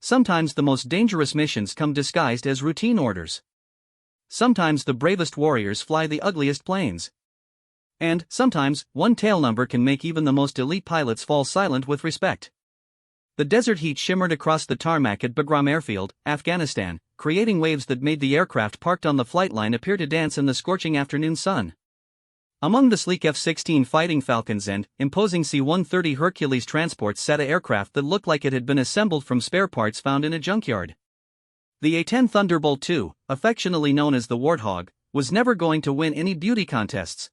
Sometimes the most dangerous missions come disguised as routine orders. Sometimes the bravest warriors fly the ugliest planes. And, sometimes, one tail number can make even the most elite pilots fall silent with respect. The desert heat shimmered across the tarmac at Bagram Airfield, Afghanistan, creating waves that made the aircraft parked on the flight line appear to dance in the scorching afternoon sun. Among the sleek F-16 Fighting Falcons and imposing C-130 Hercules transports sat an aircraft that looked like it had been assembled from spare parts found in a junkyard. The A-10 Thunderbolt II, affectionately known as the Warthog, was never going to win any beauty contests.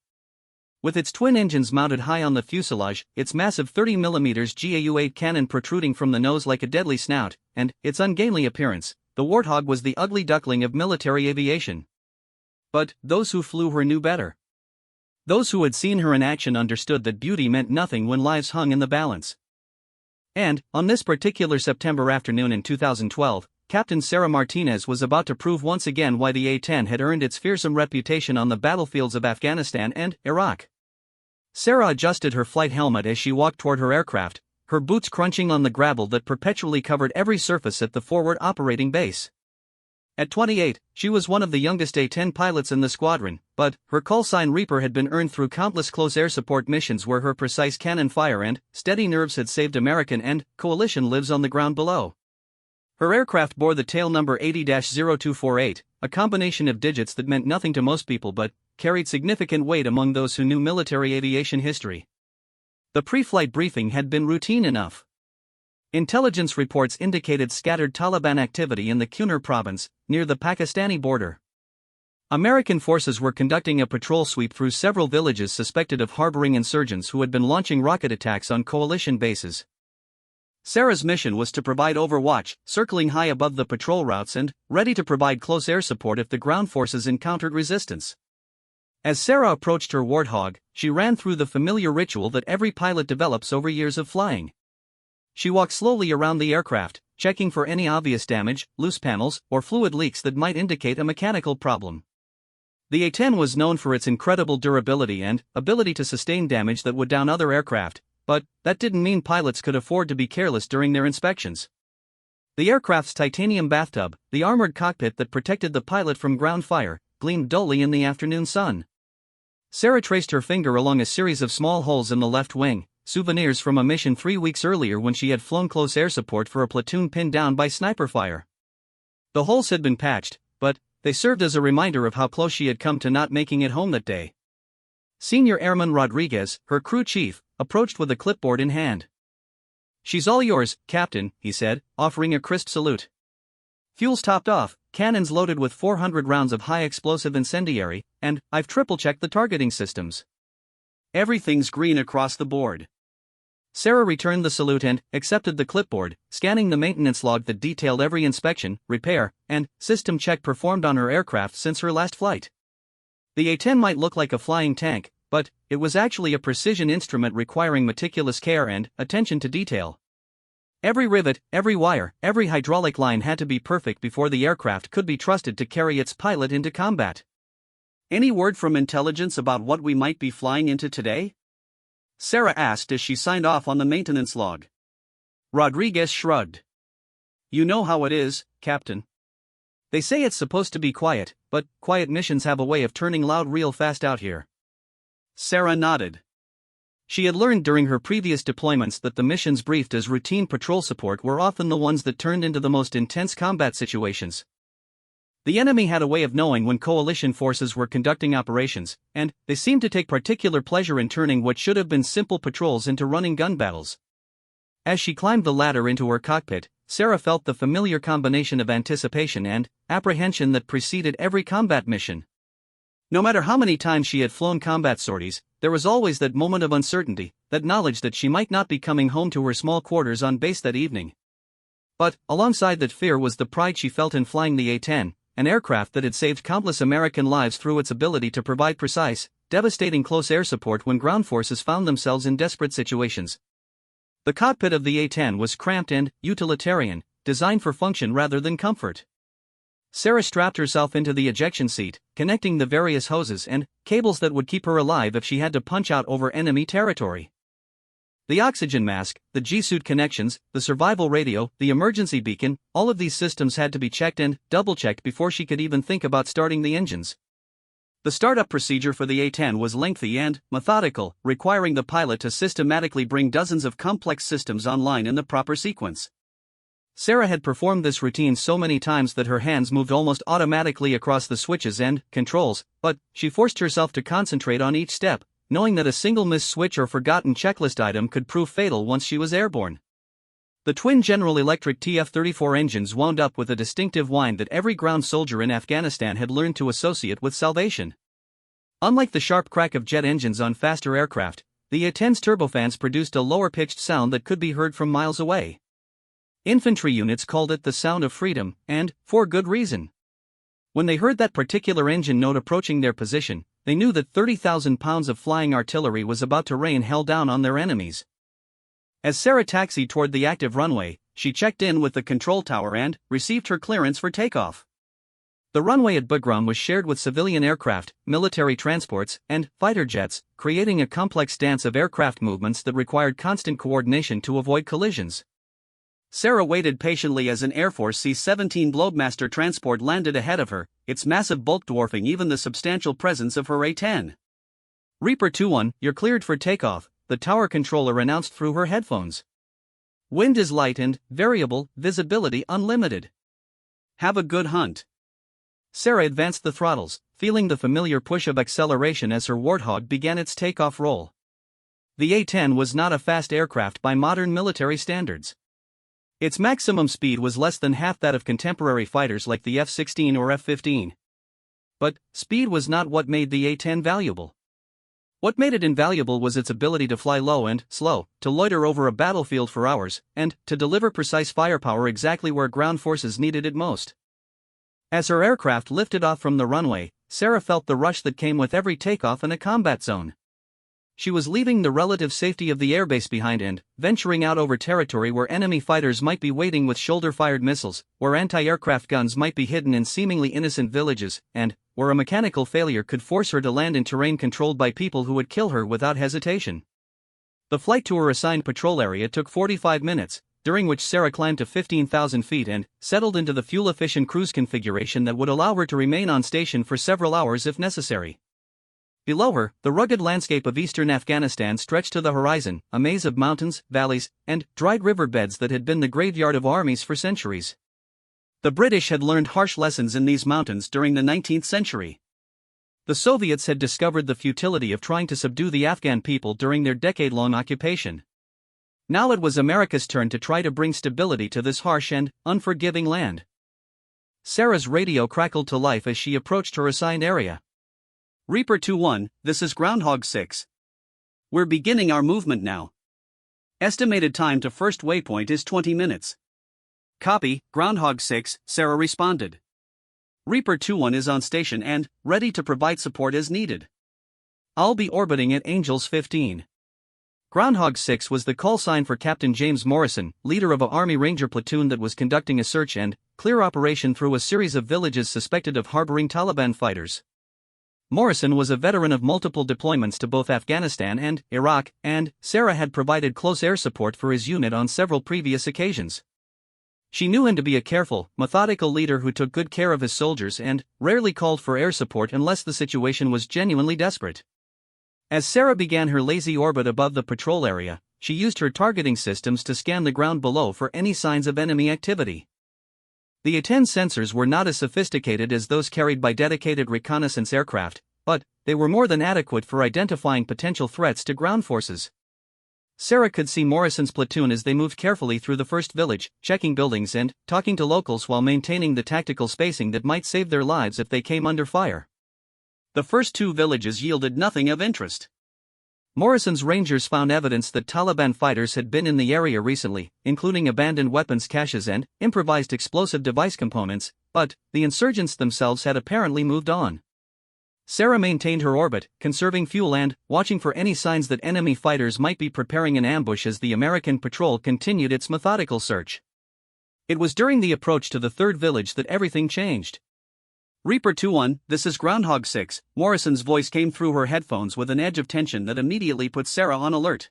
With its twin engines mounted high on the fuselage, its massive 30mm GAU-8 cannon protruding from the nose like a deadly snout, and its ungainly appearance, the Warthog was the ugly duckling of military aviation. But those who flew her knew better. Those who had seen her in action understood that beauty meant nothing when lives hung in the balance. And, on this particular September afternoon in 2012, Captain Sarah Martinez was about to prove once again why the A-10 had earned its fearsome reputation on the battlefields of Afghanistan and Iraq. Sarah adjusted her flight helmet as she walked toward her aircraft, her boots crunching on the gravel that perpetually covered every surface at the forward operating base. At 28, she was one of the youngest A-10 pilots in the squadron, but her callsign Reaper had been earned through countless close air support missions where her precise cannon fire and steady nerves had saved American and coalition lives on the ground below. Her aircraft bore the tail number 80-0248, a combination of digits that meant nothing to most people but carried significant weight among those who knew military aviation history. The pre-flight briefing had been routine enough. Intelligence reports indicated scattered Taliban activity in the Kunar province, near the Pakistani border. American forces were conducting a patrol sweep through several villages suspected of harboring insurgents who had been launching rocket attacks on coalition bases. Sarah's mission was to provide overwatch, circling high above the patrol routes and ready to provide close air support if the ground forces encountered resistance. As Sarah approached her Warthog, she ran through the familiar ritual that every pilot develops over years of flying. She walked slowly around the aircraft, checking for any obvious damage, loose panels, or fluid leaks that might indicate a mechanical problem. The A-10 was known for its incredible durability and ability to sustain damage that would down other aircraft, but that didn't mean pilots could afford to be careless during their inspections. The aircraft's titanium bathtub, the armored cockpit that protected the pilot from ground fire, gleamed dully in the afternoon sun. Sarah traced her finger along a series of small holes in the left wing, souvenirs from a mission 3 weeks earlier when she had flown close air support for a platoon pinned down by sniper fire. The holes had been patched, but they served as a reminder of how close she had come to not making it home that day. Senior Airman Rodriguez, her crew chief, approached with a clipboard in hand. "She's all yours, Captain," he said, offering a crisp salute. "Fuel's topped off, cannons loaded with 400 rounds of high-explosive incendiary, and I've triple-checked the targeting systems. Everything's green across the board." Sarah returned the salute and accepted the clipboard, scanning the maintenance log that detailed every inspection, repair, and system check performed on her aircraft since her last flight. The A-10 might look like a flying tank, but it was actually a precision instrument requiring meticulous care and attention to detail. Every rivet, every wire, every hydraulic line had to be perfect before the aircraft could be trusted to carry its pilot into combat. "Any word from intelligence about what we might be flying into today?" Sarah asked as she signed off on the maintenance log. Rodriguez shrugged. "You know how it is, Captain. They say it's supposed to be quiet, but quiet missions have a way of turning loud real fast out here." Sarah nodded. She had learned during her previous deployments that the missions briefed as routine patrol support were often the ones that turned into the most intense combat situations. The enemy had a way of knowing when coalition forces were conducting operations, and they seemed to take particular pleasure in turning what should have been simple patrols into running gun battles. As she climbed the ladder into her cockpit, Sarah felt the familiar combination of anticipation and apprehension that preceded every combat mission. No matter how many times she had flown combat sorties, there was always that moment of uncertainty, that knowledge that she might not be coming home to her small quarters on base that evening. But, alongside that fear was the pride she felt in flying the A-10, an aircraft that had saved countless American lives through its ability to provide precise, devastating close air support when ground forces found themselves in desperate situations. The cockpit of the A-10 was cramped and utilitarian, designed for function rather than comfort. Sarah strapped herself into the ejection seat, connecting the various hoses and cables that would keep her alive if she had to punch out over enemy territory. The oxygen mask, the G-suit connections, the survival radio, the emergency beacon, all of these systems had to be checked and double-checked before she could even think about starting the engines. The startup procedure for the A-10 was lengthy and methodical, requiring the pilot to systematically bring dozens of complex systems online in the proper sequence. Sarah had performed this routine so many times that her hands moved almost automatically across the switches and controls, but she forced herself to concentrate on each step, knowing that a single missed switch or forgotten checklist item could prove fatal once she was airborne. The twin General Electric TF-34 engines wound up with a distinctive whine that every ground soldier in Afghanistan had learned to associate with salvation. Unlike the sharp crack of jet engines on faster aircraft, the A-10's turbofans produced a lower-pitched sound that could be heard from miles away. Infantry units called it the sound of freedom, and for good reason. When they heard that particular engine note approaching their position, they knew that 30,000 pounds of flying artillery was about to rain hell down on their enemies. As Sarah taxied toward the active runway, she checked in with the control tower and received her clearance for takeoff. The runway at Bagram was shared with civilian aircraft, military transports, and fighter jets, creating a complex dance of aircraft movements that required constant coordination to avoid collisions. Sarah waited patiently as an Air Force C-17 Globemaster transport landed ahead of her, its massive bulk dwarfing even the substantial presence of her A-10. Reaper 2-1, you're cleared for takeoff, the tower controller announced through her headphones. Wind is light and variable, visibility unlimited. Have a good hunt. Sarah advanced the throttles, feeling the familiar push of acceleration as her Warthog began its takeoff roll. The A-10 was not a fast aircraft by modern military standards. Its maximum speed was less than half that of contemporary fighters like the F-16 or F-15. But speed was not what made the A-10 valuable. What made it invaluable was its ability to fly low and slow, to loiter over a battlefield for hours, and to deliver precise firepower exactly where ground forces needed it most. As her aircraft lifted off from the runway, Sarah felt the rush that came with every takeoff in a combat zone. She was leaving the relative safety of the airbase behind and venturing out over territory where enemy fighters might be waiting with shoulder-fired missiles, where anti-aircraft guns might be hidden in seemingly innocent villages, and where a mechanical failure could force her to land in terrain controlled by people who would kill her without hesitation. The flight to her assigned patrol area took 45 minutes, during which Sarah climbed to 15,000 feet and settled into the fuel-efficient cruise configuration that would allow her to remain on station for several hours if necessary. Below her, the rugged landscape of eastern Afghanistan stretched to the horizon, a maze of mountains, valleys, and dried riverbeds that had been the graveyard of armies for centuries. The British had learned harsh lessons in these mountains during the 19th century. The Soviets had discovered the futility of trying to subdue the Afghan people during their decade-long occupation. Now it was America's turn to try to bring stability to this harsh and unforgiving land. Sarah's radio crackled to life as she approached her assigned area. Reaper 2-1, this is Groundhog 6. We're beginning our movement now. Estimated time to first waypoint is 20 minutes. Copy, Groundhog 6, Sarah responded. Reaper 2-1 is on station and ready to provide support as needed. I'll be orbiting at Angels 15. Groundhog 6 was the call sign for Captain James Morrison, leader of a Army Ranger platoon that was conducting a search and clear operation through a series of villages suspected of harboring Taliban fighters. Morrison was a veteran of multiple deployments to both Afghanistan and Iraq, and Sarah had provided close air support for his unit on several previous occasions. She knew him to be a careful, methodical leader who took good care of his soldiers and rarely called for air support unless the situation was genuinely desperate. As Sarah began her lazy orbit above the patrol area, she used her targeting systems to scan the ground below for any signs of enemy activity. The A-10 sensors were not as sophisticated as those carried by dedicated reconnaissance aircraft, but they were more than adequate for identifying potential threats to ground forces. Sarah could see Morrison's platoon as they moved carefully through the first village, checking buildings and talking to locals while maintaining the tactical spacing that might save their lives if they came under fire. The first two villages yielded nothing of interest. Morrison's Rangers found evidence that Taliban fighters had been in the area recently, including abandoned weapons caches and improvised explosive device components, but the insurgents themselves had apparently moved on. Sarah maintained her orbit, conserving fuel and watching for any signs that enemy fighters might be preparing an ambush as the American patrol continued its methodical search. It was during the approach to the third village that everything changed. Reaper 2-1, this is Groundhog 6, Morrison's voice came through her headphones with an edge of tension that immediately put Sarah on alert.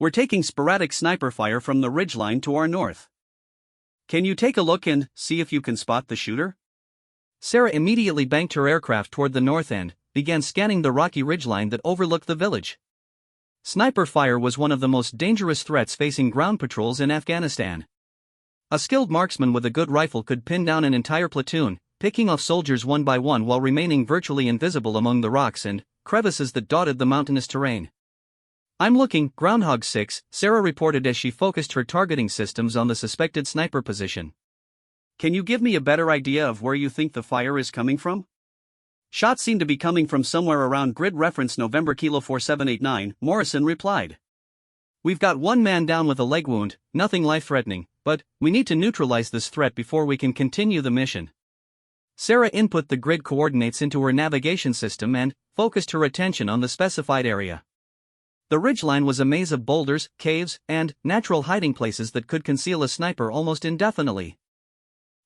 We're taking sporadic sniper fire from the ridgeline to our north. Can you take a look and see if you can spot the shooter? Sarah immediately banked her aircraft toward the north and began scanning the rocky ridgeline that overlooked the village. Sniper fire was one of the most dangerous threats facing ground patrols in Afghanistan. A skilled marksman with a good rifle could pin down an entire platoon, picking off soldiers one by one while remaining virtually invisible among the rocks and crevices that dotted the mountainous terrain. "I'm looking, Groundhog 6, Sarah reported as she focused her targeting systems on the suspected sniper position. Can you give me a better idea of where you think the fire is coming from? Shots seem to be coming from somewhere around grid reference November Kilo 4789, Morrison replied. We've got one man down with a leg wound, nothing life-threatening, but we need to neutralize this threat before we can continue the mission. Sarah input the grid coordinates into her navigation system and focused her attention on the specified area. The ridgeline was a maze of boulders, caves, and natural hiding places that could conceal a sniper almost indefinitely.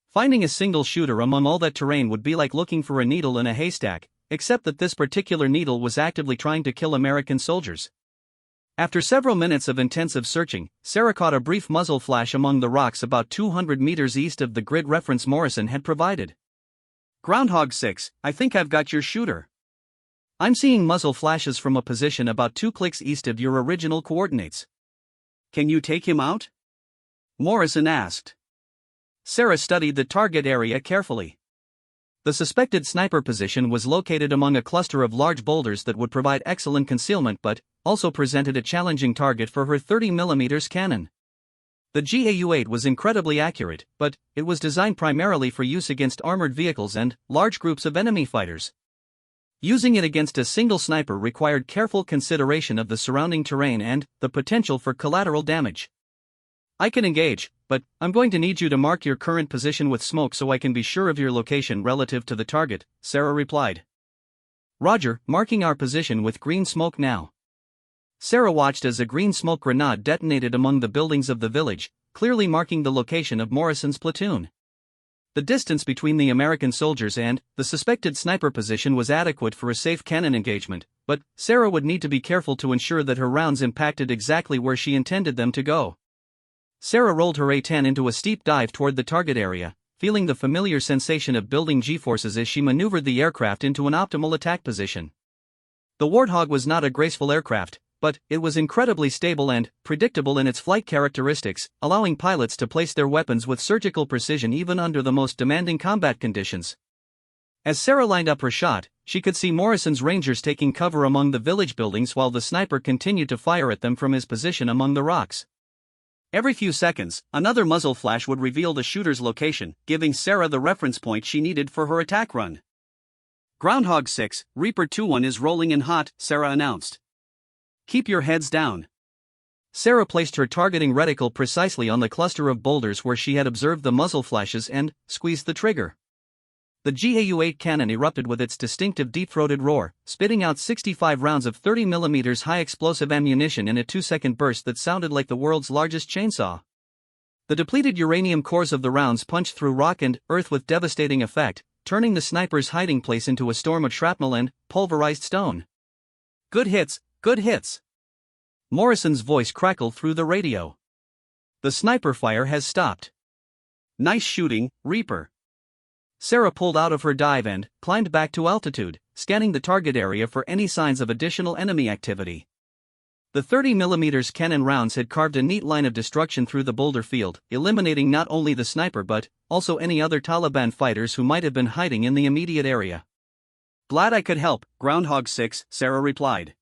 Finding a single shooter among all that terrain would be like looking for a needle in a haystack, except that this particular needle was actively trying to kill American soldiers. After several minutes of intensive searching, Sarah caught a brief muzzle flash among the rocks about 200 meters east of the grid reference Morrison had provided. Groundhog 6, I think I've got your shooter. I'm seeing muzzle flashes from a position about 2 clicks east of your original coordinates. Can you take him out? Morrison asked. Sarah studied the target area carefully. The suspected sniper position was located among a cluster of large boulders that would provide excellent concealment but also presented a challenging target for her 30mm cannon. The GAU-8 was incredibly accurate, but it was designed primarily for use against armored vehicles and large groups of enemy fighters. Using it against a single sniper required careful consideration of the surrounding terrain and the potential for collateral damage. I can engage, but I'm going to need you to mark your current position with smoke so I can be sure of your location relative to the target, Sarah replied. Roger, marking our position with green smoke now. Sarah watched as a green smoke grenade detonated among the buildings of the village, clearly marking the location of Morrison's platoon. The distance between the American soldiers and the suspected sniper position was adequate for a safe cannon engagement, but Sarah would need to be careful to ensure that her rounds impacted exactly where she intended them to go. Sarah rolled her A-10 into a steep dive toward the target area, feeling the familiar sensation of building G-forces as she maneuvered the aircraft into an optimal attack position. The Warthog was not a graceful aircraft, but it was incredibly stable and predictable in its flight characteristics, allowing pilots to place their weapons with surgical precision even under the most demanding combat conditions. As Sarah lined up her shot, she could see Morrison's Rangers taking cover among the village buildings while the sniper continued to fire at them from his position among the rocks. Every few seconds, another muzzle flash would reveal the shooter's location, giving Sarah the reference point she needed for her attack run. Groundhog 6, Reaper 2-1 is rolling in hot, Sarah announced. Keep your heads down. Sarah placed her targeting reticle precisely on the cluster of boulders where she had observed the muzzle flashes and squeezed the trigger. The GAU-8 cannon erupted with its distinctive deep-throated roar, spitting out 65 rounds of 30mm high-explosive ammunition in a 2-second burst that sounded like the world's largest chainsaw. The depleted uranium cores of the rounds punched through rock and earth with devastating effect, turning the sniper's hiding place into a storm of shrapnel and pulverized stone. Good hits, good hits. Morrison's voice crackled through the radio. The sniper fire has stopped. Nice shooting, Reaper. Sarah pulled out of her dive and climbed back to altitude, scanning the target area for any signs of additional enemy activity. The 30mm cannon rounds had carved a neat line of destruction through the boulder field, eliminating not only the sniper but also any other Taliban fighters who might have been hiding in the immediate area. Glad I could help, Groundhog 6, Sarah replied.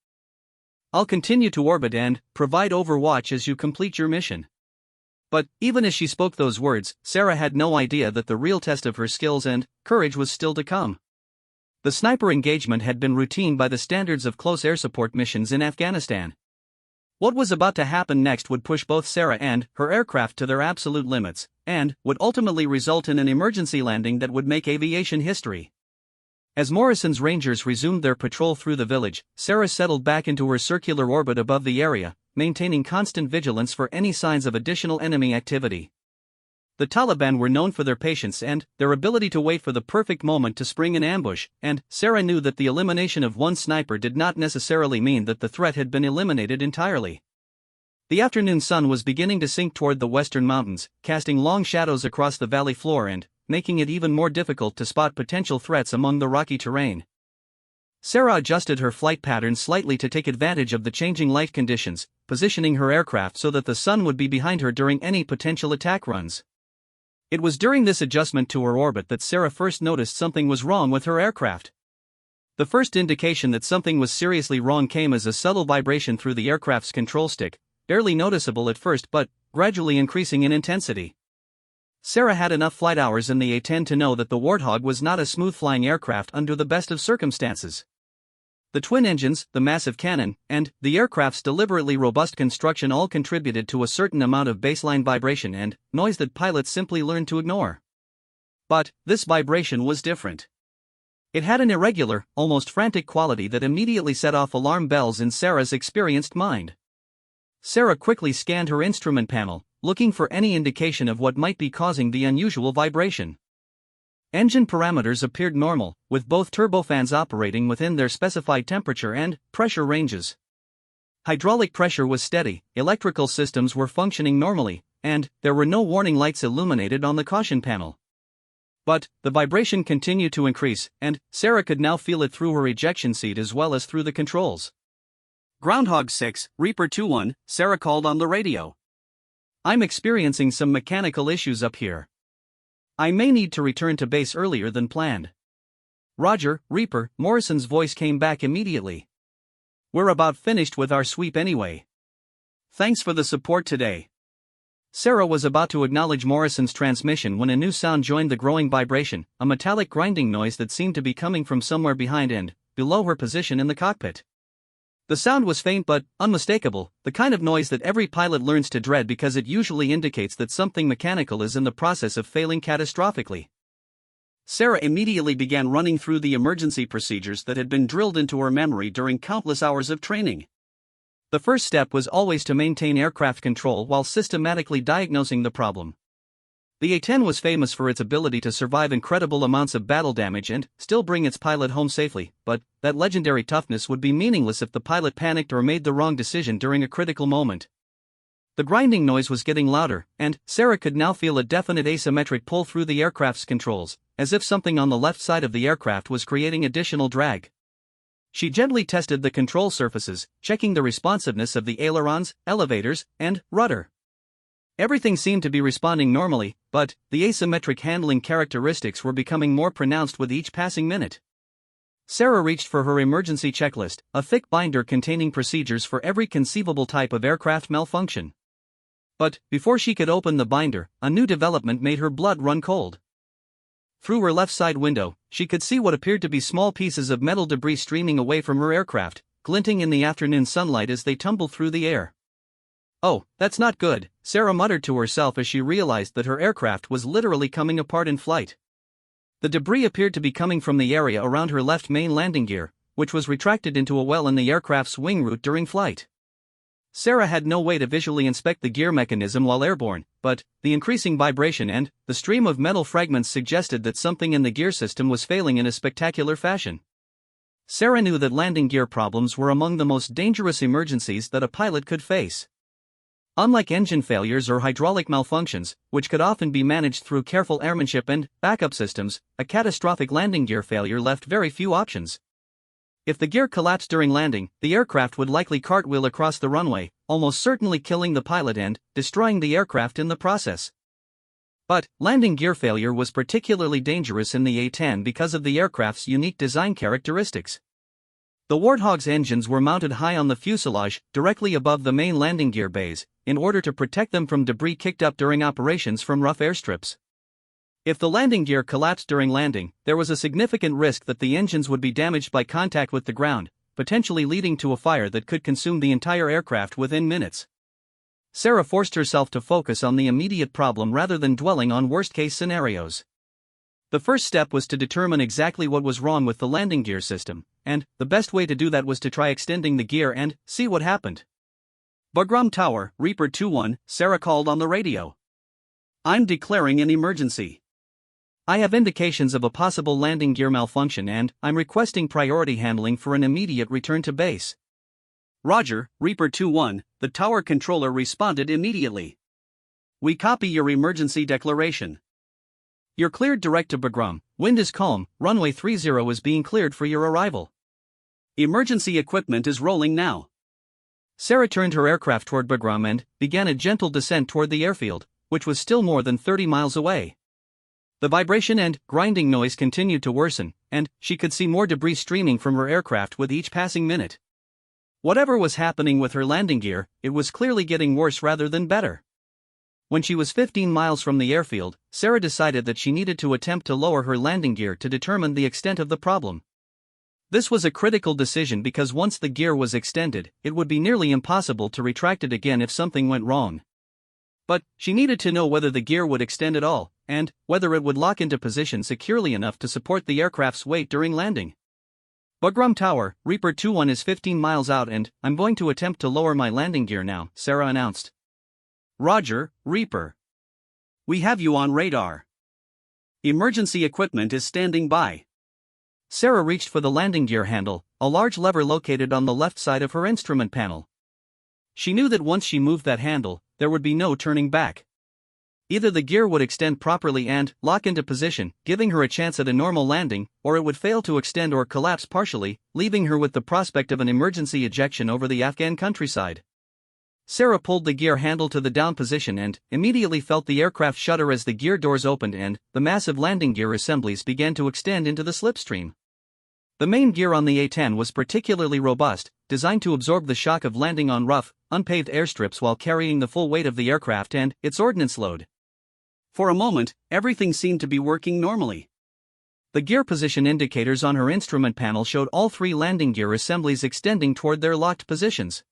I'll continue to orbit and provide overwatch as you complete your mission. But even as she spoke those words, Sarah had no idea that the real test of her skills and courage was still to come. The sniper engagement had been routine by the standards of close air support missions in Afghanistan. What was about to happen next would push both Sarah and her aircraft to their absolute limits, and would ultimately result in an emergency landing that would make aviation history. As Morrison's Rangers resumed their patrol through the village, Sarah settled back into her circular orbit above the area, maintaining constant vigilance for any signs of additional enemy activity. The Taliban were known for their patience and their ability to wait for the perfect moment to spring an ambush, and Sarah knew that the elimination of one sniper did not necessarily mean that the threat had been eliminated entirely. The afternoon sun was beginning to sink toward the western mountains, casting long shadows across the valley floor and making it even more difficult to spot potential threats among the rocky terrain. Sarah adjusted her flight pattern slightly to take advantage of the changing light conditions, positioning her aircraft so that the sun would be behind her during any potential attack runs. It was during this adjustment to her orbit that Sarah first noticed something was wrong with her aircraft. The first indication that something was seriously wrong came as a subtle vibration through the aircraft's control stick, barely noticeable at first but gradually increasing in intensity. Sarah had enough flight hours in the A-10 to know that the Warthog was not a smooth-flying aircraft under the best of circumstances. The twin engines, the massive cannon, and the aircraft's deliberately robust construction all contributed to a certain amount of baseline vibration and noise that pilots simply learned to ignore. But this vibration was different. It had an irregular, almost frantic quality that immediately set off alarm bells in Sarah's experienced mind. Sarah quickly scanned her instrument panel, looking for any indication of what might be causing the unusual vibration. Engine parameters appeared normal, with both turbofans operating within their specified temperature and pressure ranges. Hydraulic pressure was steady, electrical systems were functioning normally, and there were no warning lights illuminated on the caution panel. But the vibration continued to increase, and Sarah could now feel it through her ejection seat as well as through the controls. Groundhog 6, Reaper 2-1, Sarah called on the radio. I'm experiencing some mechanical issues up here. I may need to return to base earlier than planned. Roger, Reaper, Morrison's voice came back immediately. We're about finished with our sweep anyway. Thanks for the support today. Sarah was about to acknowledge Morrison's transmission when a new sound joined the growing vibration, a metallic grinding noise that seemed to be coming from somewhere behind and below her position in the cockpit. The sound was faint but unmistakable, the kind of noise that every pilot learns to dread because it usually indicates that something mechanical is in the process of failing catastrophically. Sarah immediately began running through the emergency procedures that had been drilled into her memory during countless hours of training. The first step was always to maintain aircraft control while systematically diagnosing the problem. The A-10 was famous for its ability to survive incredible amounts of battle damage and still bring its pilot home safely, but that legendary toughness would be meaningless if the pilot panicked or made the wrong decision during a critical moment. The grinding noise was getting louder, and Sarah could now feel a definite asymmetric pull through the aircraft's controls, as if something on the left side of the aircraft was creating additional drag. She gently tested the control surfaces, checking the responsiveness of the ailerons, elevators, and rudder. Everything seemed to be responding normally, but the asymmetric handling characteristics were becoming more pronounced with each passing minute. Sarah reached for her emergency checklist, a thick binder containing procedures for every conceivable type of aircraft malfunction. But before she could open the binder, a new development made her blood run cold. Through her left side window, she could see what appeared to be small pieces of metal debris streaming away from her aircraft, glinting in the afternoon sunlight as they tumbled through the air. Oh, that's not good, Sarah muttered to herself as she realized that her aircraft was literally coming apart in flight. The debris appeared to be coming from the area around her left main landing gear, which was retracted into a well in the aircraft's wing root during flight. Sarah had no way to visually inspect the gear mechanism while airborne, but the increasing vibration and the stream of metal fragments suggested that something in the gear system was failing in a spectacular fashion. Sarah knew that landing gear problems were among the most dangerous emergencies that a pilot could face. Unlike engine failures or hydraulic malfunctions, which could often be managed through careful airmanship and backup systems, a catastrophic landing gear failure left very few options. If the gear collapsed during landing, the aircraft would likely cartwheel across the runway, almost certainly killing the pilot and destroying the aircraft in the process. But landing gear failure was particularly dangerous in the A-10 because of the aircraft's unique design characteristics. The Warthog's engines were mounted high on the fuselage, directly above the main landing gear bays, in order to protect them from debris kicked up during operations from rough airstrips. If the landing gear collapsed during landing, there was a significant risk that the engines would be damaged by contact with the ground, potentially leading to a fire that could consume the entire aircraft within minutes. Sarah forced herself to focus on the immediate problem rather than dwelling on worst-case scenarios. The first step was to determine exactly what was wrong with the landing gear system, and the best way to do that was to try extending the gear and see what happened. Bagram Tower, Reaper 2-1, Sarah called on the radio. I'm declaring an emergency. I have indications of a possible landing gear malfunction and I'm requesting priority handling for an immediate return to base. Roger, Reaper 2-1, the tower controller responded immediately. We copy your emergency declaration. You're cleared direct to Bagram, wind is calm, runway 30 is being cleared for your arrival. Emergency equipment is rolling now. Sarah turned her aircraft toward Bagram and began a gentle descent toward the airfield, which was still more than 30 miles away. The vibration and grinding noise continued to worsen, and she could see more debris streaming from her aircraft with each passing minute. Whatever was happening with her landing gear, it was clearly getting worse rather than better. When she was 15 miles from the airfield, Sarah decided that she needed to attempt to lower her landing gear to determine the extent of the problem. This was a critical decision because once the gear was extended, it would be nearly impossible to retract it again if something went wrong. But she needed to know whether the gear would extend at all, and whether it would lock into position securely enough to support the aircraft's weight during landing. Bagram Tower, Reaper 2-1 is 15 miles out and I'm going to attempt to lower my landing gear now, Sarah announced. Roger, Reaper. We have you on radar. Emergency equipment is standing by. Sarah reached for the landing gear handle, a large lever located on the left side of her instrument panel. She knew that once she moved that handle, there would be no turning back. Either the gear would extend properly and lock into position, giving her a chance at a normal landing, or it would fail to extend or collapse partially, leaving her with the prospect of an emergency ejection over the Afghan countryside. Sarah pulled the gear handle to the down position and immediately felt the aircraft shudder as the gear doors opened and the massive landing gear assemblies began to extend into the slipstream. The main gear on the A-10 was particularly robust, designed to absorb the shock of landing on rough, unpaved airstrips while carrying the full weight of the aircraft and its ordnance load. For a moment, everything seemed to be working normally. The gear position indicators on her instrument panel showed all 3 landing gear assemblies extending toward their locked positions.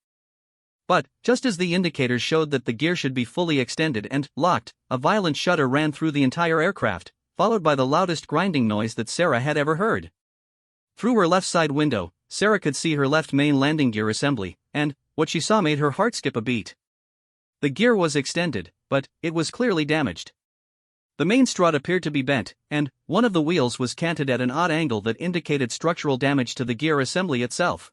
But, just as the indicators showed that the gear should be fully extended and locked, a violent shudder ran through the entire aircraft, followed by the loudest grinding noise that Sarah had ever heard. Through her left side window, Sarah could see her left main landing gear assembly, and what she saw made her heart skip a beat. The gear was extended, but it was clearly damaged. The main strut appeared to be bent, and one of the wheels was canted at an odd angle that indicated structural damage to the gear assembly itself.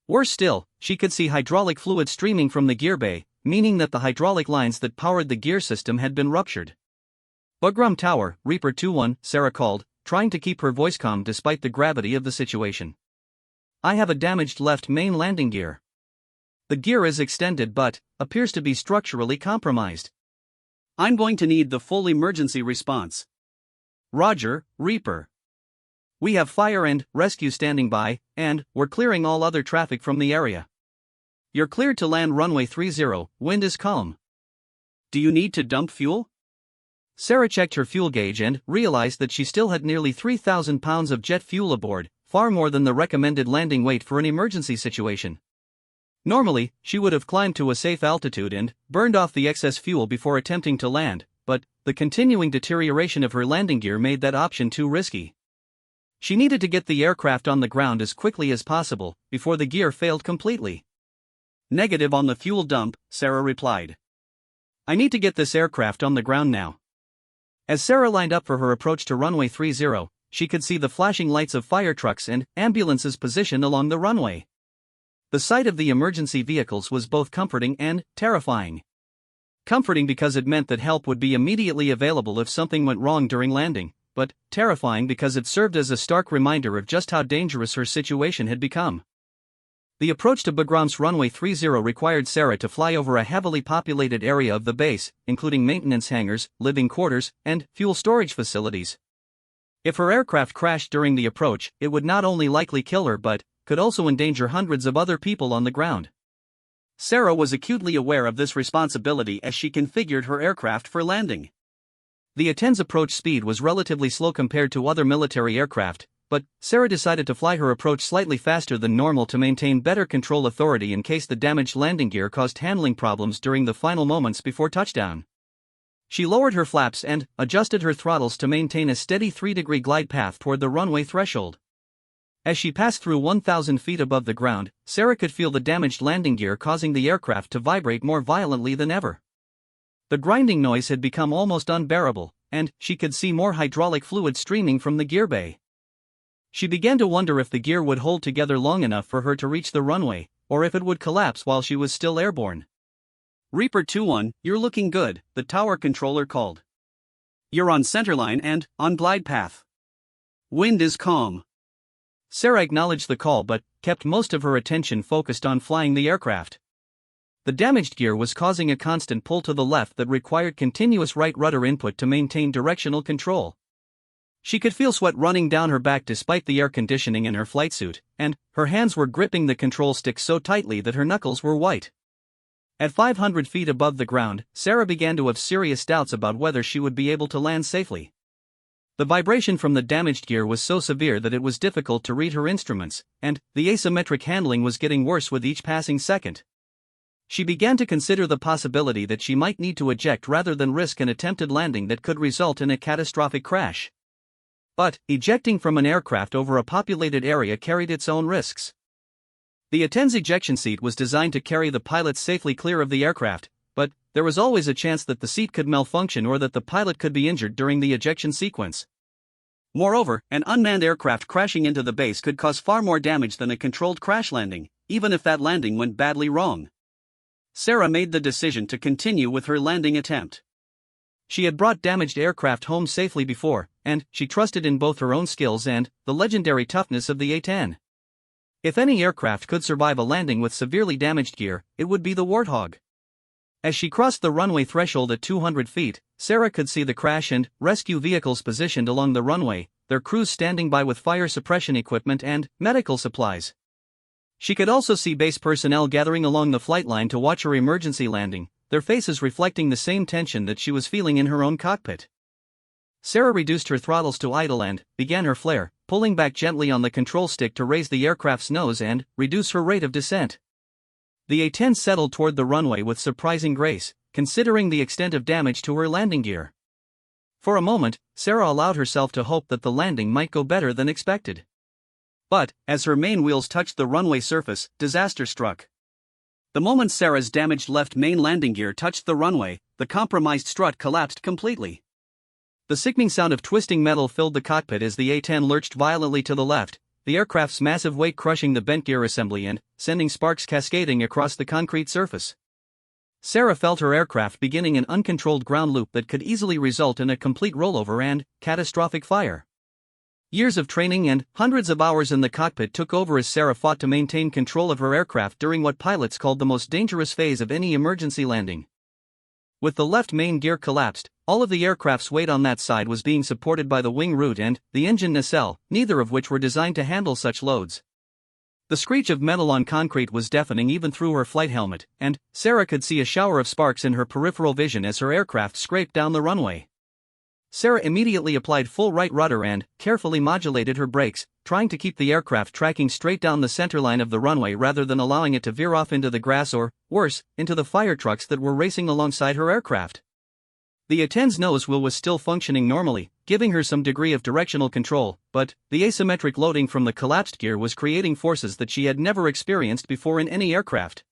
Worse still, she could see hydraulic fluid streaming from the gear bay, meaning that the hydraulic lines that powered the gear system had been ruptured. Bagram Tower, Reaper 2-1, Sarah called, trying to keep her voice calm despite the gravity of the situation. I have a damaged left main landing gear. The gear is extended but appears to be structurally compromised. I'm going to need the full emergency response. Roger, Reaper. We have fire and rescue standing by, and we're clearing all other traffic from the area. You're cleared to land runway 30, wind is calm. Do you need to dump fuel? Sarah checked her fuel gauge and realized that she still had nearly 3,000 pounds of jet fuel aboard, far more than the recommended landing weight for an emergency situation. Normally, she would have climbed to a safe altitude and burned off the excess fuel before attempting to land, but the continuing deterioration of her landing gear made that option too risky. She needed to get the aircraft on the ground as quickly as possible, before the gear failed completely. Negative on the fuel dump, Sarah replied. I need to get this aircraft on the ground now. As Sarah lined up for her approach to runway 30, she could see the flashing lights of fire trucks and ambulances positioned along the runway. The sight of the emergency vehicles was both comforting and terrifying. Comforting because it meant that help would be immediately available if something went wrong during landing, but terrifying because it served as a stark reminder of just how dangerous her situation had become. The approach to Bagram's runway 30 required Sarah to fly over a heavily populated area of the base, including maintenance hangars, living quarters, and fuel storage facilities. If her aircraft crashed during the approach, it would not only likely kill her but could also endanger hundreds of other people on the ground. Sarah was acutely aware of this responsibility as she configured her aircraft for landing. The A-10's approach speed was relatively slow compared to other military aircraft, but Sarah decided to fly her approach slightly faster than normal to maintain better control authority in case the damaged landing gear caused handling problems during the final moments before touchdown. She lowered her flaps and adjusted her throttles to maintain a steady 3-degree glide path toward the runway threshold. As she passed through 1,000 feet above the ground, Sarah could feel the damaged landing gear causing the aircraft to vibrate more violently than ever. The grinding noise had become almost unbearable, and she could see more hydraulic fluid streaming from the gear bay. She began to wonder if the gear would hold together long enough for her to reach the runway, or if it would collapse while she was still airborne. Reaper 2-1, you're looking good, the tower controller called. You're on centerline and on glide path. Wind is calm. Sarah acknowledged the call but kept most of her attention focused on flying the aircraft. The damaged gear was causing a constant pull to the left that required continuous right rudder input to maintain directional control. She could feel sweat running down her back despite the air conditioning in her flight suit, and her hands were gripping the control stick so tightly that her knuckles were white. At 500 feet above the ground, Sarah began to have serious doubts about whether she would be able to land safely. The vibration from the damaged gear was so severe that it was difficult to read her instruments, and the asymmetric handling was getting worse with each passing second. She began to consider the possibility that she might need to eject rather than risk an attempted landing that could result in a catastrophic crash. But ejecting from an aircraft over a populated area carried its own risks. The A-10's ejection seat was designed to carry the pilots safely clear of the aircraft, but there was always a chance that the seat could malfunction or that the pilot could be injured during the ejection sequence. Moreover, an unmanned aircraft crashing into the base could cause far more damage than a controlled crash landing, even if that landing went badly wrong. Sarah made the decision to continue with her landing attempt. She had brought damaged aircraft home safely before, and she trusted in both her own skills and the legendary toughness of the A-10. If any aircraft could survive a landing with severely damaged gear, it would be the Warthog. As she crossed the runway threshold at 200 feet, Sarah could see the crash and rescue vehicles positioned along the runway, their crews standing by with fire suppression equipment and medical supplies. She could also see base personnel gathering along the flight line to watch her emergency landing, their faces reflecting the same tension that she was feeling in her own cockpit. Sarah reduced her throttles to idle and began her flare, pulling back gently on the control stick to raise the aircraft's nose and reduce her rate of descent. The A-10 settled toward the runway with surprising grace, considering the extent of damage to her landing gear. For a moment, Sarah allowed herself to hope that the landing might go better than expected. But, as her main wheels touched the runway surface, disaster struck. The moment Sarah's damaged left main landing gear touched the runway, the compromised strut collapsed completely. The sickening sound of twisting metal filled the cockpit as the A-10 lurched violently to the left, the aircraft's massive weight crushing the bent gear assembly and sending sparks cascading across the concrete surface. Sarah felt her aircraft beginning an uncontrolled ground loop that could easily result in a complete rollover and catastrophic fire. Years of training and hundreds of hours in the cockpit took over as Sarah fought to maintain control of her aircraft during what pilots called the most dangerous phase of any emergency landing. With the left main gear collapsed, all of the aircraft's weight on that side was being supported by the wing root and the engine nacelle, neither of which were designed to handle such loads. The screech of metal on concrete was deafening even through her flight helmet, and Sarah could see a shower of sparks in her peripheral vision as her aircraft scraped down the runway. Sarah immediately applied full right rudder and carefully modulated her brakes, trying to keep the aircraft tracking straight down the centerline of the runway rather than allowing it to veer off into the grass or, worse, into the fire trucks that were racing alongside her aircraft. The A-10's nose wheel was still functioning normally, giving her some degree of directional control, but the asymmetric loading from the collapsed gear was creating forces that she had never experienced before in any aircraft.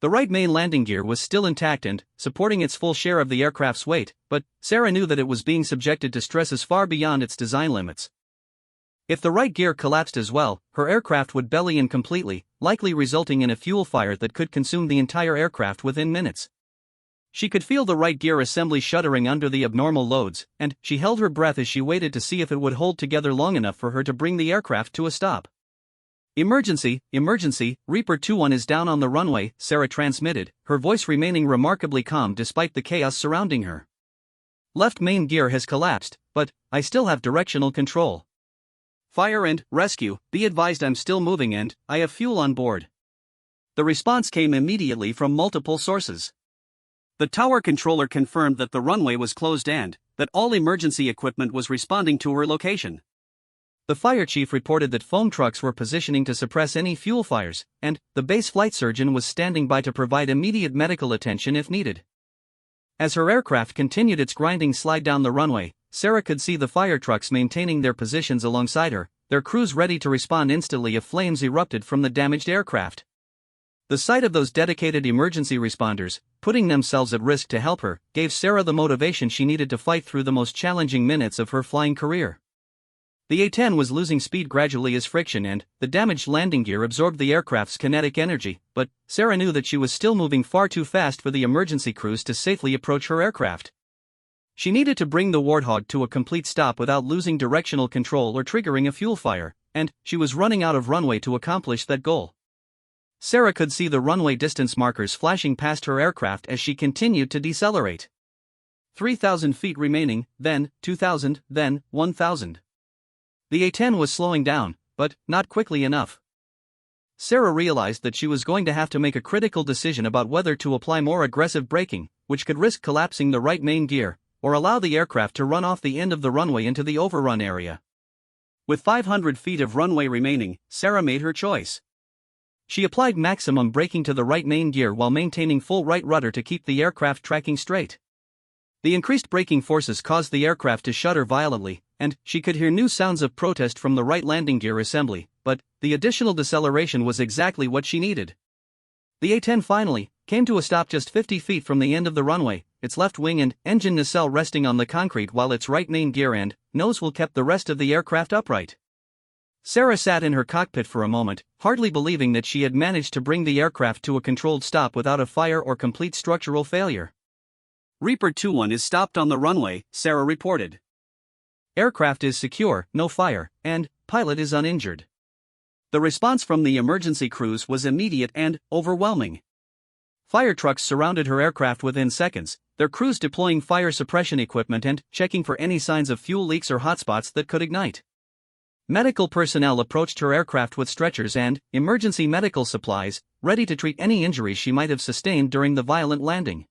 The right main landing gear was still intact and supporting its full share of the aircraft's weight, but Sarah knew that it was being subjected to stresses far beyond its design limits. If the right gear collapsed as well, her aircraft would belly in completely, likely resulting in a fuel fire that could consume the entire aircraft within minutes. She could feel the right gear assembly shuddering under the abnormal loads, and she held her breath as she waited to see if it would hold together long enough for her to bring the aircraft to a stop. "Emergency, emergency, Reaper 2-1 is down on the runway," Sarah transmitted, her voice remaining remarkably calm despite the chaos surrounding her. "Left main gear has collapsed, but I still have directional control. Fire and rescue, be advised I'm still moving and I have fuel on board." The response came immediately from multiple sources. The tower controller confirmed that the runway was closed and that all emergency equipment was responding to her location. The fire chief reported that foam trucks were positioning to suppress any fuel fires, and the base flight surgeon was standing by to provide immediate medical attention if needed. As her aircraft continued its grinding slide down the runway, Sarah could see the fire trucks maintaining their positions alongside her, their crews ready to respond instantly if flames erupted from the damaged aircraft. The sight of those dedicated emergency responders, putting themselves at risk to help her, gave Sarah the motivation she needed to fight through the most challenging minutes of her flying career. The A-10 was losing speed gradually as friction and the damaged landing gear absorbed the aircraft's kinetic energy, but Sarah knew that she was still moving far too fast for the emergency crews to safely approach her aircraft. She needed to bring the Warthog to a complete stop without losing directional control or triggering a fuel fire, and she was running out of runway to accomplish that goal. Sarah could see the runway distance markers flashing past her aircraft as she continued to decelerate. 3,000 feet remaining, then 2,000, then 1,000. The A-10 was slowing down, but not quickly enough. Sarah realized that she was going to have to make a critical decision about whether to apply more aggressive braking, which could risk collapsing the right main gear, or allow the aircraft to run off the end of the runway into the overrun area. With 500 feet of runway remaining, Sarah made her choice. She applied maximum braking to the right main gear while maintaining full right rudder to keep the aircraft tracking straight. The increased braking forces caused the aircraft to shudder violently, and she could hear new sounds of protest from the right landing gear assembly, but the additional deceleration was exactly what she needed. The A-10 finally came to a stop just 50 feet from the end of the runway, its left wing and engine nacelle resting on the concrete while its right main gear and nose wheel kept the rest of the aircraft upright. Sarah sat in her cockpit for a moment, hardly believing that she had managed to bring the aircraft to a controlled stop without a fire or complete structural failure. Reaper 2-1 is stopped on the runway, Sarah reported. Aircraft is secure, no fire, and pilot is uninjured. The response from the emergency crews was immediate and overwhelming. Fire trucks surrounded her aircraft within seconds, their crews deploying fire suppression equipment and checking for any signs of fuel leaks or hotspots that could ignite. Medical personnel approached her aircraft with stretchers and emergency medical supplies, ready to treat any injuries she might have sustained during the violent landing.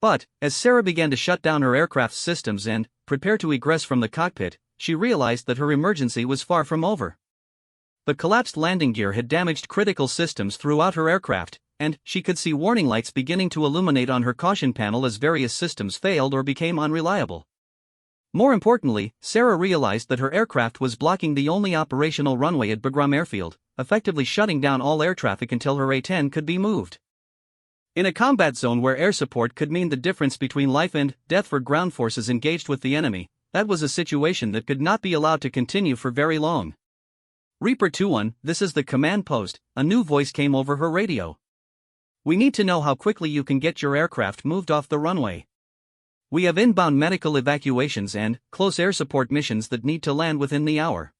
But, as Sarah began to shut down her aircraft's systems and prepare to egress from the cockpit, she realized that her emergency was far from over. The collapsed landing gear had damaged critical systems throughout her aircraft, and she could see warning lights beginning to illuminate on her caution panel as various systems failed or became unreliable. More importantly, Sarah realized that her aircraft was blocking the only operational runway at Bagram Airfield, effectively shutting down all air traffic until her A-10 could be moved. In a combat zone where air support could mean the difference between life and death for ground forces engaged with the enemy, that was a situation that could not be allowed to continue for very long. Reaper 2-1, this is the command post, a new voice came over her radio. We need to know how quickly you can get your aircraft moved off the runway. We have inbound medical evacuations and close air support missions that need to land within the hour.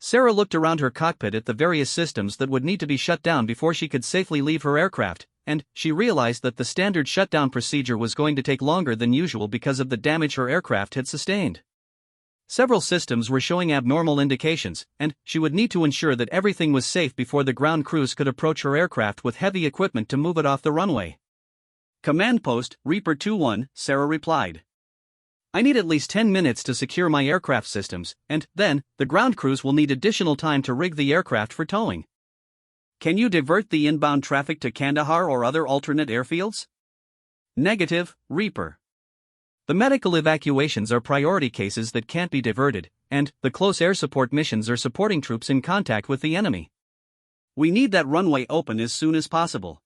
Sarah looked around her cockpit at the various systems that would need to be shut down before she could safely leave her aircraft, and she realized that the standard shutdown procedure was going to take longer than usual because of the damage her aircraft had sustained. Several systems were showing abnormal indications, and she would need to ensure that everything was safe before the ground crews could approach her aircraft with heavy equipment to move it off the runway. Command post, Reaper 2-1, Sarah replied. I need at least 10 minutes to secure my aircraft systems, and then, the ground crews will need additional time to rig the aircraft for towing. Can you divert the inbound traffic to Kandahar or other alternate airfields? Negative, Reaper. The medical evacuations are priority cases that can't be diverted, and the close air support missions are supporting troops in contact with the enemy. We need that runway open as soon as possible.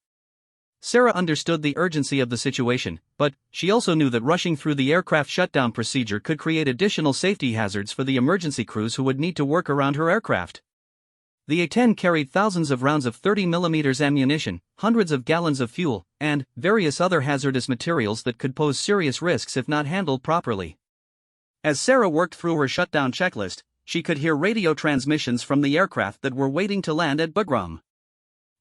Sarah understood the urgency of the situation, but she also knew that rushing through the aircraft shutdown procedure could create additional safety hazards for the emergency crews who would need to work around her aircraft. The A-10 carried thousands of rounds of 30mm ammunition, hundreds of gallons of fuel, and various other hazardous materials that could pose serious risks if not handled properly. As Sarah worked through her shutdown checklist, she could hear radio transmissions from the aircraft that were waiting to land at Bagram.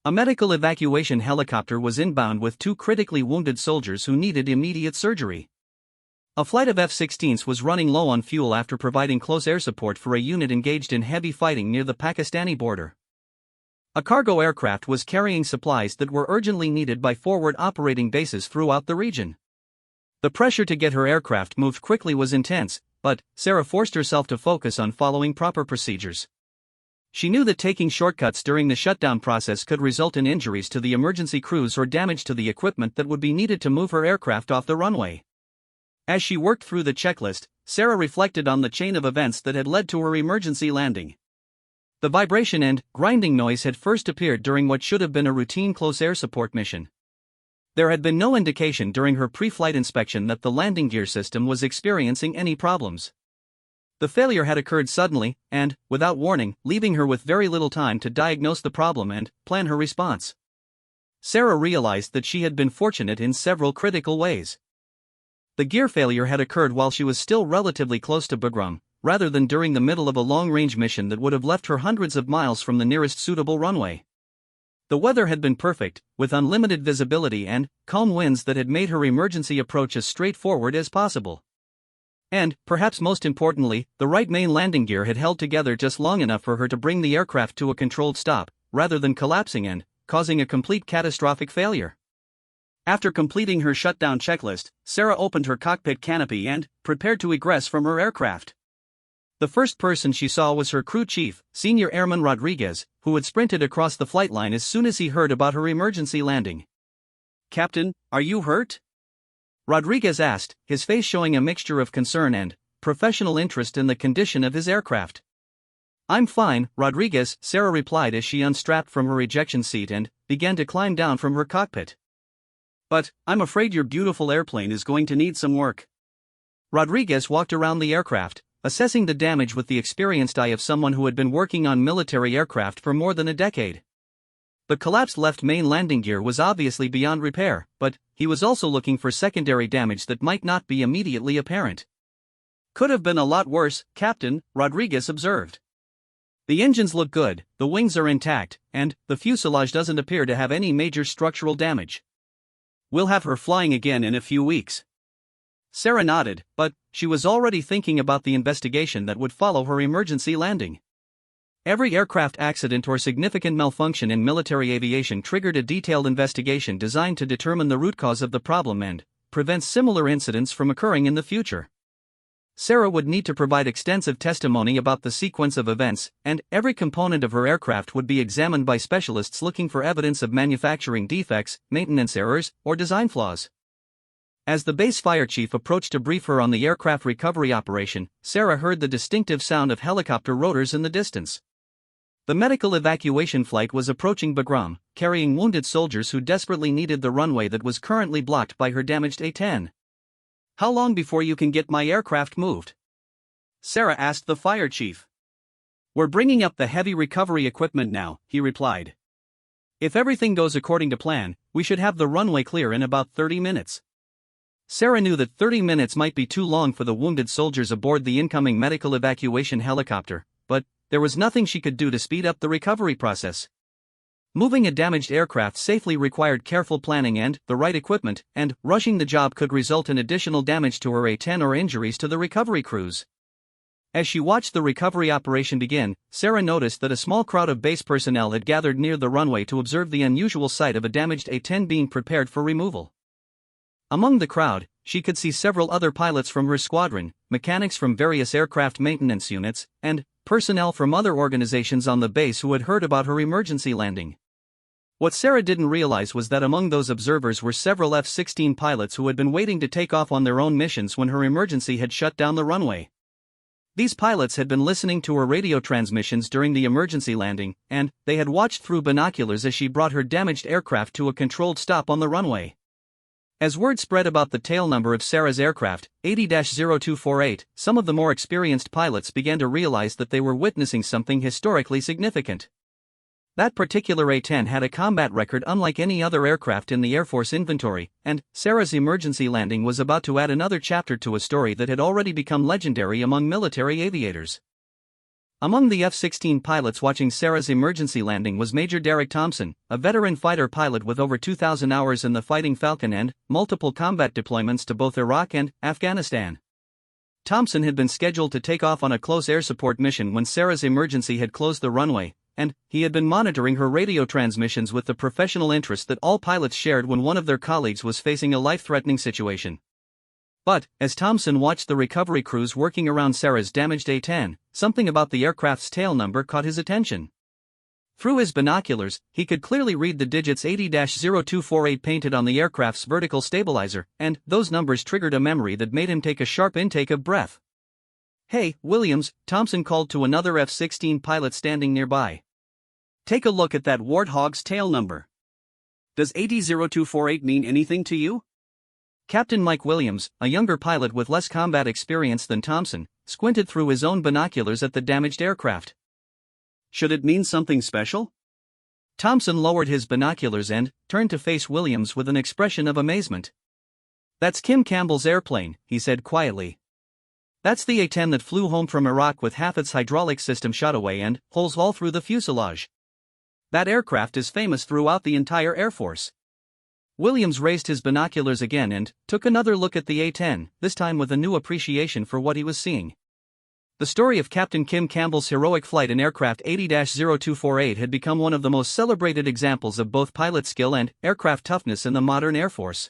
A medical evacuation helicopter was inbound with 2 critically wounded soldiers who needed immediate surgery. A flight of F-16s was running low on fuel after providing close air support for a unit engaged in heavy fighting near the Pakistani border. A cargo aircraft was carrying supplies that were urgently needed by forward operating bases throughout the region. The pressure to get her aircraft moved quickly was intense, but Sarah forced herself to focus on following proper procedures. She knew that taking shortcuts during the shutdown process could result in injuries to the emergency crews or damage to the equipment that would be needed to move her aircraft off the runway. As she worked through the checklist, Sarah reflected on the chain of events that had led to her emergency landing. The vibration and grinding noise had first appeared during what should have been a routine close air support mission. There had been no indication during her pre-flight inspection that the landing gear system was experiencing any problems. The failure had occurred suddenly, and, without warning, leaving her with very little time to diagnose the problem and plan her response. Sarah realized that she had been fortunate in several critical ways. The gear failure had occurred while she was still relatively close to Bagram, rather than during the middle of a long-range mission that would have left her hundreds of miles from the nearest suitable runway. The weather had been perfect, with unlimited visibility and calm winds that had made her emergency approach as straightforward as possible. And, perhaps most importantly, the right main landing gear had held together just long enough for her to bring the aircraft to a controlled stop, rather than collapsing and causing a complete catastrophic failure. After completing her shutdown checklist, Sarah opened her cockpit canopy and prepared to egress from her aircraft. The first person she saw was her crew chief, Senior Airman Rodriguez, who had sprinted across the flight line as soon as he heard about her emergency landing. "Captain, are you hurt?" Rodriguez asked, his face showing a mixture of concern and professional interest in the condition of his aircraft. "I'm fine, Rodriguez," Sarah replied as she unstrapped from her ejection seat and began to climb down from her cockpit. "But I'm afraid your beautiful airplane is going to need some work." Rodriguez walked around the aircraft, assessing the damage with the experienced eye of someone who had been working on military aircraft for more than a decade. The collapsed left main landing gear was obviously beyond repair, but he was also looking for secondary damage that might not be immediately apparent. "Could have been a lot worse, Captain," Rodriguez observed. "The engines look good, the wings are intact, and the fuselage doesn't appear to have any major structural damage. We'll have her flying again in a few weeks." Sarah nodded, but she was already thinking about the investigation that would follow her emergency landing. Every aircraft accident or significant malfunction in military aviation triggered a detailed investigation designed to determine the root cause of the problem and prevent similar incidents from occurring in the future. Sarah would need to provide extensive testimony about the sequence of events, and every component of her aircraft would be examined by specialists looking for evidence of manufacturing defects, maintenance errors, or design flaws. As the base fire chief approached to brief her on the aircraft recovery operation, Sarah heard the distinctive sound of helicopter rotors in the distance. The medical evacuation flight was approaching Bagram, carrying wounded soldiers who desperately needed the runway that was currently blocked by her damaged A-10. "How long before you can get my aircraft moved?" Sarah asked the fire chief. "We're bringing up the heavy recovery equipment now," he replied. "If everything goes according to plan, we should have the runway clear in about 30 minutes. Sarah knew that 30 minutes might be too long for the wounded soldiers aboard the incoming medical evacuation helicopter, but there was nothing she could do to speed up the recovery process. Moving a damaged aircraft safely required careful planning and the right equipment, and rushing the job could result in additional damage to her A-10 or injuries to the recovery crews. As she watched the recovery operation begin, Sarah noticed that a small crowd of base personnel had gathered near the runway to observe the unusual sight of a damaged A-10 being prepared for removal. Among the crowd, she could see several other pilots from her squadron, mechanics from various aircraft maintenance units, and personnel from other organizations on the base who had heard about her emergency landing. What Sarah didn't realize was that among those observers were several F-16 pilots who had been waiting to take off on their own missions when her emergency had shut down the runway. These pilots had been listening to her radio transmissions during the emergency landing, and they had watched through binoculars as she brought her damaged aircraft to a controlled stop on the runway. As word spread about the tail number of Sarah's aircraft, 80-0248, some of the more experienced pilots began to realize that they were witnessing something historically significant. That particular A-10 had a combat record unlike any other aircraft in the Air Force inventory, and Sarah's emergency landing was about to add another chapter to a story that had already become legendary among military aviators. Among the F-16 pilots watching Sarah's emergency landing was Major Derek Thompson, a veteran fighter pilot with over 2,000 hours in the Fighting Falcon and multiple combat deployments to both Iraq and Afghanistan. Thompson had been scheduled to take off on a close air support mission when Sarah's emergency had closed the runway, and he had been monitoring her radio transmissions with the professional interest that all pilots shared when one of their colleagues was facing a life-threatening situation. But, as Thompson watched the recovery crews working around Sarah's damaged A-10, something about the aircraft's tail number caught his attention. Through his binoculars, he could clearly read the digits 80-0248 painted on the aircraft's vertical stabilizer, and those numbers triggered a memory that made him take a sharp intake of breath. "Hey, Williams," Thompson called to another F-16 pilot standing nearby. "Take a look at that Warthog's tail number. Does 80-0248 mean anything to you?" Captain Mike Williams, a younger pilot with less combat experience than Thompson, squinted through his own binoculars at the damaged aircraft. Should it mean something special? Thompson lowered his binoculars and turned to face Williams with an expression of amazement. "That's Kim Campbell's airplane," he said quietly. "That's the A-10 that flew home from Iraq with half its hydraulic system shot away and holes all through the fuselage. That aircraft is famous throughout the entire Air Force." Williams raised his binoculars again and took another look at the A-10, this time with a new appreciation for what he was seeing. The story of Captain Kim Campbell's heroic flight in aircraft 80-0248 had become one of the most celebrated examples of both pilot skill and aircraft toughness in the modern Air Force.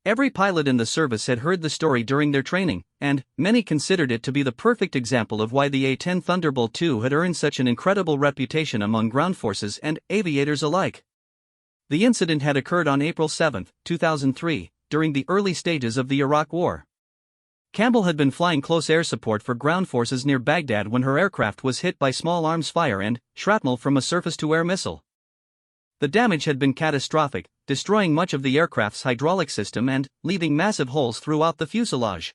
Every pilot in the service had heard the story during their training, and many considered it to be the perfect example of why the A-10 Thunderbolt II had earned such an incredible reputation among ground forces and aviators alike. The incident had occurred on April 7, 2003, during the early stages of the Iraq War. Campbell had been flying close air support for ground forces near Baghdad when her aircraft was hit by small arms fire and shrapnel from a surface-to-air missile. The damage had been catastrophic, destroying much of the aircraft's hydraulic system and leaving massive holes throughout the fuselage.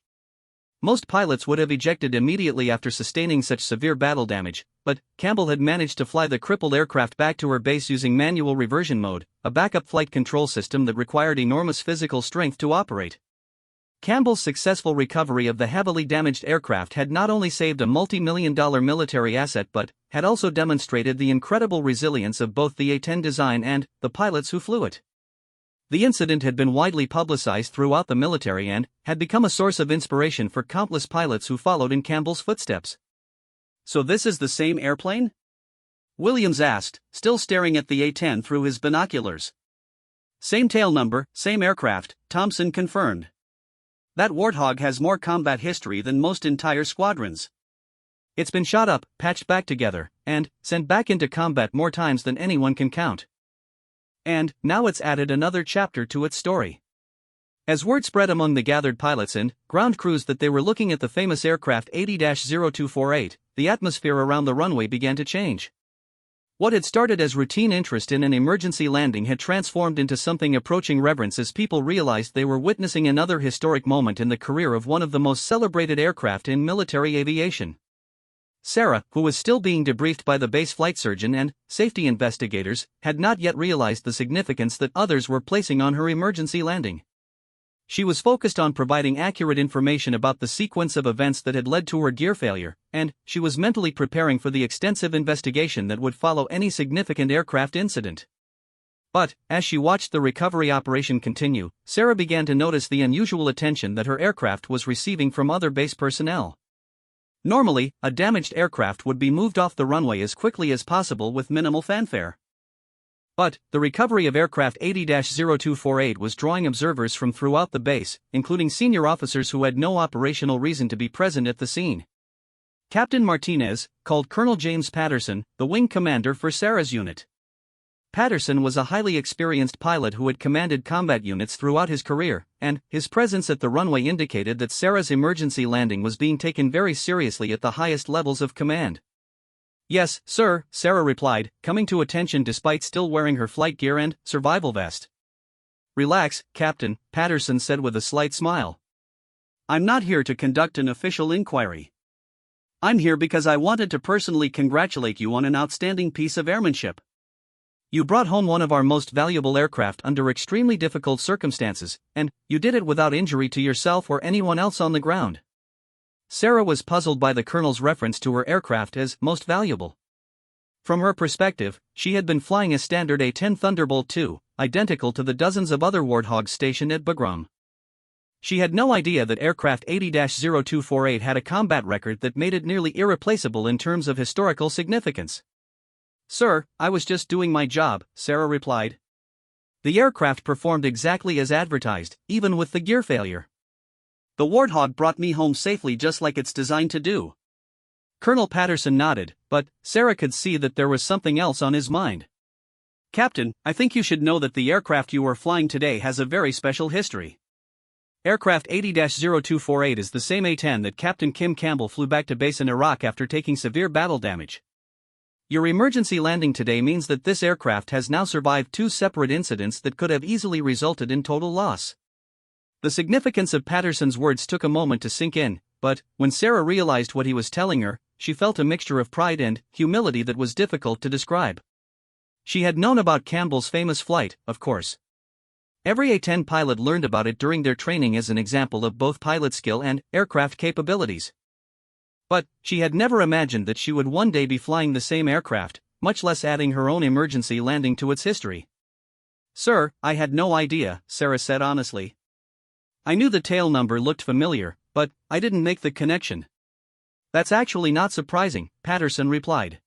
Most pilots would have ejected immediately after sustaining such severe battle damage, but Campbell had managed to fly the crippled aircraft back to her base using manual reversion mode, a backup flight control system that required enormous physical strength to operate. Campbell's successful recovery of the heavily damaged aircraft had not only saved a multi-million-dollar military asset but had also demonstrated the incredible resilience of both the A-10 design and the pilots who flew it. The incident had been widely publicized throughout the military and had become a source of inspiration for countless pilots who followed in Campbell's footsteps. "So this is the same airplane?" Williams asked, still staring at the A-10 through his binoculars. "Same tail number, same aircraft," Thompson confirmed. "That Warthog has more combat history than most entire squadrons. It's been shot up, patched back together, and sent back into combat more times than anyone can count. And now it's added another chapter to its story." As word spread among the gathered pilots and ground crews that they were looking at the famous aircraft 80-0248, the atmosphere around the runway began to change. What had started as routine interest in an emergency landing had transformed into something approaching reverence as people realized they were witnessing another historic moment in the career of one of the most celebrated aircraft in military aviation. Sarah, who was still being debriefed by the base flight surgeon and safety investigators, had not yet realized the significance that others were placing on her emergency landing. She was focused on providing accurate information about the sequence of events that had led to her gear failure, and she was mentally preparing for the extensive investigation that would follow any significant aircraft incident. But, as she watched the recovery operation continue, Sarah began to notice the unusual attention that her aircraft was receiving from other base personnel. Normally, a damaged aircraft would be moved off the runway as quickly as possible with minimal fanfare. But the recovery of aircraft 80-0248 was drawing observers from throughout the base, including senior officers who had no operational reason to be present at the scene. Captain Martinez called Colonel James Patterson, the wing commander for Sarah's unit. Patterson was a highly experienced pilot who had commanded combat units throughout his career, and his presence at the runway indicated that Sarah's emergency landing was being taken very seriously at the highest levels of command. "Yes, sir," Sarah replied, coming to attention despite still wearing her flight gear and survival vest. "Relax, Captain," Patterson said with a slight smile. "I'm not here to conduct an official inquiry. I'm here because I wanted to personally congratulate you on an outstanding piece of airmanship. You brought home one of our most valuable aircraft under extremely difficult circumstances, and you did it without injury to yourself or anyone else on the ground." Sarah was puzzled by the colonel's reference to her aircraft as most valuable. From her perspective, she had been flying a standard A-10 Thunderbolt II, identical to the dozens of other Warthogs stationed at Bagram. She had no idea that aircraft 80-0248 had a combat record that made it nearly irreplaceable in terms of historical significance. "Sir, I was just doing my job," Sarah replied. "The aircraft performed exactly as advertised, even with the gear failure. The Warthog brought me home safely just like it's designed to do." Colonel Patterson nodded, but Sarah could see that there was something else on his mind. "Captain, I think you should know that the aircraft you are flying today has a very special history. Aircraft 80-0248 is the same A-10 that Captain Kim Campbell flew back to base in Iraq after taking severe battle damage. Your emergency landing today means that this aircraft has now survived two separate incidents that could have easily resulted in total loss. The significance of Patterson's words took a moment to sink in, but, when Sarah realized what he was telling her, she felt a mixture of pride and humility that was difficult to describe. She had known about Campbell's famous flight, of course. Every A-10 pilot learned about it during their training as an example of both pilot skill and aircraft capabilities. But, she had never imagined that she would one day be flying the same aircraft, much less adding her own emergency landing to its history. "Sir, I had no idea," Sarah said honestly. "I knew the tail number looked familiar, but I didn't make the connection." "That's actually not surprising," Patterson replied.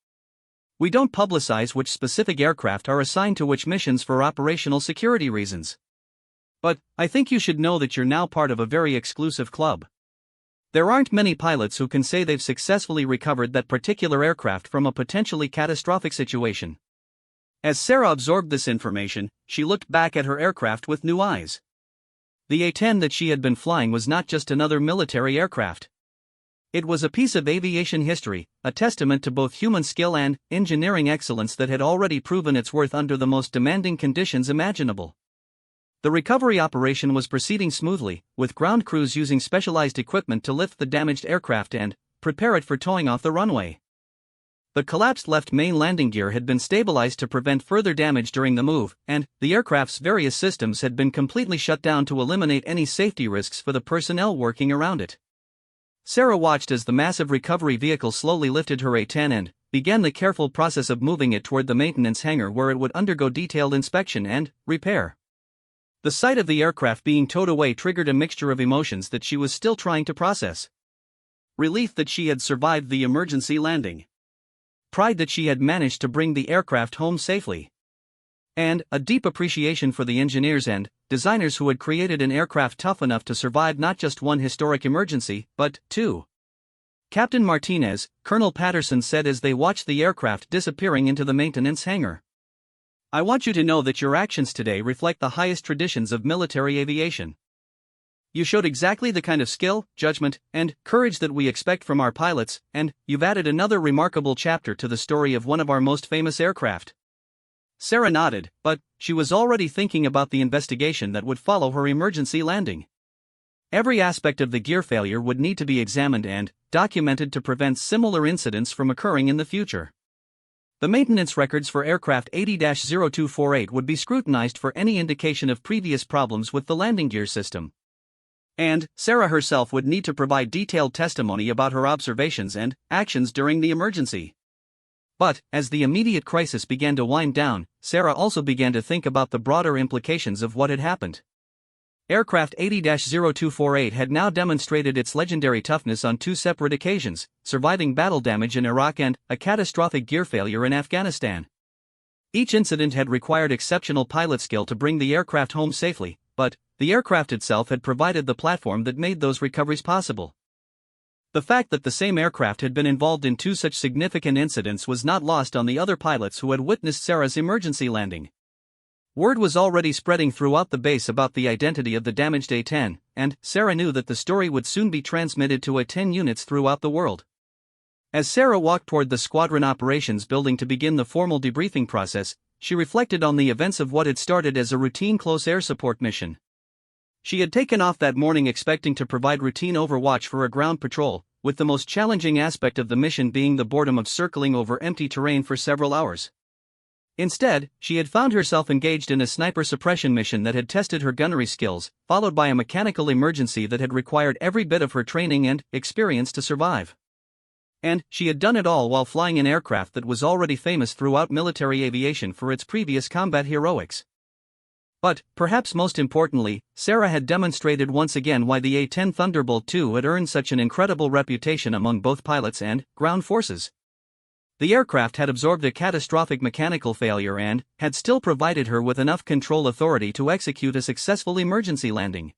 "We don't publicize which specific aircraft are assigned to which missions for operational security reasons. But I think you should know that you're now part of a very exclusive club. There aren't many pilots who can say they've successfully recovered that particular aircraft from a potentially catastrophic situation." As Sarah absorbed this information, she looked back at her aircraft with new eyes. The A-10 that she had been flying was not just another military aircraft. It was a piece of aviation history, a testament to both human skill and engineering excellence that had already proven its worth under the most demanding conditions imaginable. The recovery operation was proceeding smoothly, with ground crews using specialized equipment to lift the damaged aircraft and prepare it for towing off the runway. The collapsed left main landing gear had been stabilized to prevent further damage during the move, and the aircraft's various systems had been completely shut down to eliminate any safety risks for the personnel working around it. Sarah watched as the massive recovery vehicle slowly lifted her A-10 and began the careful process of moving it toward the maintenance hangar where it would undergo detailed inspection and repair. The sight of the aircraft being towed away triggered a mixture of emotions that she was still trying to process. Relief that she had survived the emergency landing. Pride that she had managed to bring the aircraft home safely. And a deep appreciation for the engineers and designers who had created an aircraft tough enough to survive not just one historic emergency, but two. Captain Martinez, Colonel Patterson said as they watched the aircraft disappearing into the maintenance hangar. "I want you to know that your actions today reflect the highest traditions of military aviation. You showed exactly the kind of skill, judgment, and courage that we expect from our pilots, and you've added another remarkable chapter to the story of one of our most famous aircraft." Sarah nodded, but she was already thinking about the investigation that would follow her emergency landing. Every aspect of the gear failure would need to be examined and documented to prevent similar incidents from occurring in the future. The maintenance records for aircraft 80-0248 would be scrutinized for any indication of previous problems with the landing gear system. And Sarah herself would need to provide detailed testimony about her observations and actions during the emergency. But, as the immediate crisis began to wind down, Sarah also began to think about the broader implications of what had happened. Aircraft 80-0248 had now demonstrated its legendary toughness on two separate occasions, surviving battle damage in Iraq and a catastrophic gear failure in Afghanistan. Each incident had required exceptional pilot skill to bring the aircraft home safely, but the aircraft itself had provided the platform that made those recoveries possible. The fact that the same aircraft had been involved in two such significant incidents was not lost on the other pilots who had witnessed Sarah's emergency landing. Word was already spreading throughout the base about the identity of the damaged A-10, and Sarah knew that the story would soon be transmitted to A-10 units throughout the world. As Sarah walked toward the squadron operations building to begin the formal debriefing process, she reflected on the events of what had started as a routine close air support mission. She had taken off that morning expecting to provide routine overwatch for a ground patrol, with the most challenging aspect of the mission being the boredom of circling over empty terrain for several hours. Instead, she had found herself engaged in a sniper suppression mission that had tested her gunnery skills, followed by a mechanical emergency that had required every bit of her training and experience to survive. And she had done it all while flying an aircraft that was already famous throughout military aviation for its previous combat heroics. But, perhaps most importantly, Sarah had demonstrated once again why the A-10 Thunderbolt II had earned such an incredible reputation among both pilots and ground forces. The aircraft had absorbed a catastrophic mechanical failure and had still provided her with enough control authority to execute a successful emergency landing.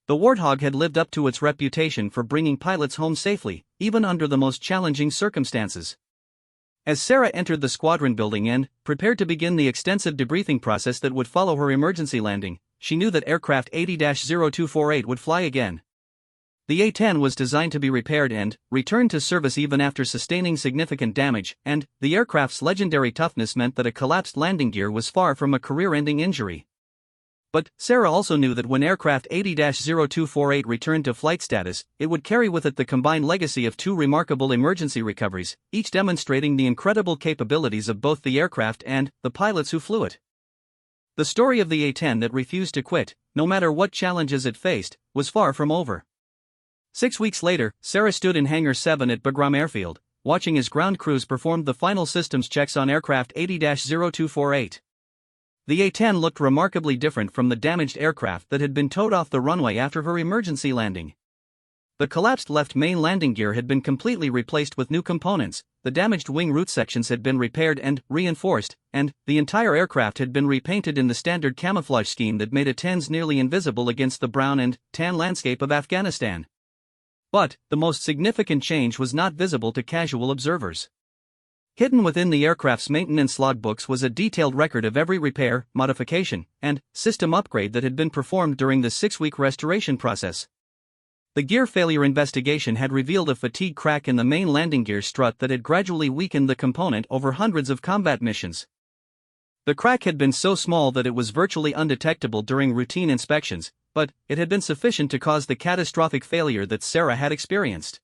The Warthog had lived up to its reputation for bringing pilots home safely, even under the most challenging circumstances. As Sarah entered the squadron building and prepared to begin the extensive debriefing process that would follow her emergency landing, she knew that aircraft 80-0248 would fly again. The A-10 was designed to be repaired and returned to service even after sustaining significant damage, and the aircraft's legendary toughness meant that a collapsed landing gear was far from a career-ending injury. But Sarah also knew that when aircraft 80-0248 returned to flight status, it would carry with it the combined legacy of two remarkable emergency recoveries, each demonstrating the incredible capabilities of both the aircraft and the pilots who flew it. The story of the A-10 that refused to quit, no matter what challenges it faced, was far from over. 6 weeks later, Sarah stood in Hangar 7 at Bagram Airfield, watching as ground crews performed the final systems checks on aircraft 80-0248. The A-10 looked remarkably different from the damaged aircraft that had been towed off the runway after her emergency landing. The collapsed left main landing gear had been completely replaced with new components, the damaged wing root sections had been repaired and reinforced, and the entire aircraft had been repainted in the standard camouflage scheme that made A-10s nearly invisible against the brown and tan landscape of Afghanistan. But the most significant change was not visible to casual observers. Hidden within the aircraft's maintenance logbooks was a detailed record of every repair, modification, and system upgrade that had been performed during the 6-week restoration process. The gear failure investigation had revealed a fatigue crack in the main landing gear strut that had gradually weakened the component over hundreds of combat missions. The crack had been so small that it was virtually undetectable during routine inspections, but it had been sufficient to cause the catastrophic failure that Sarah had experienced.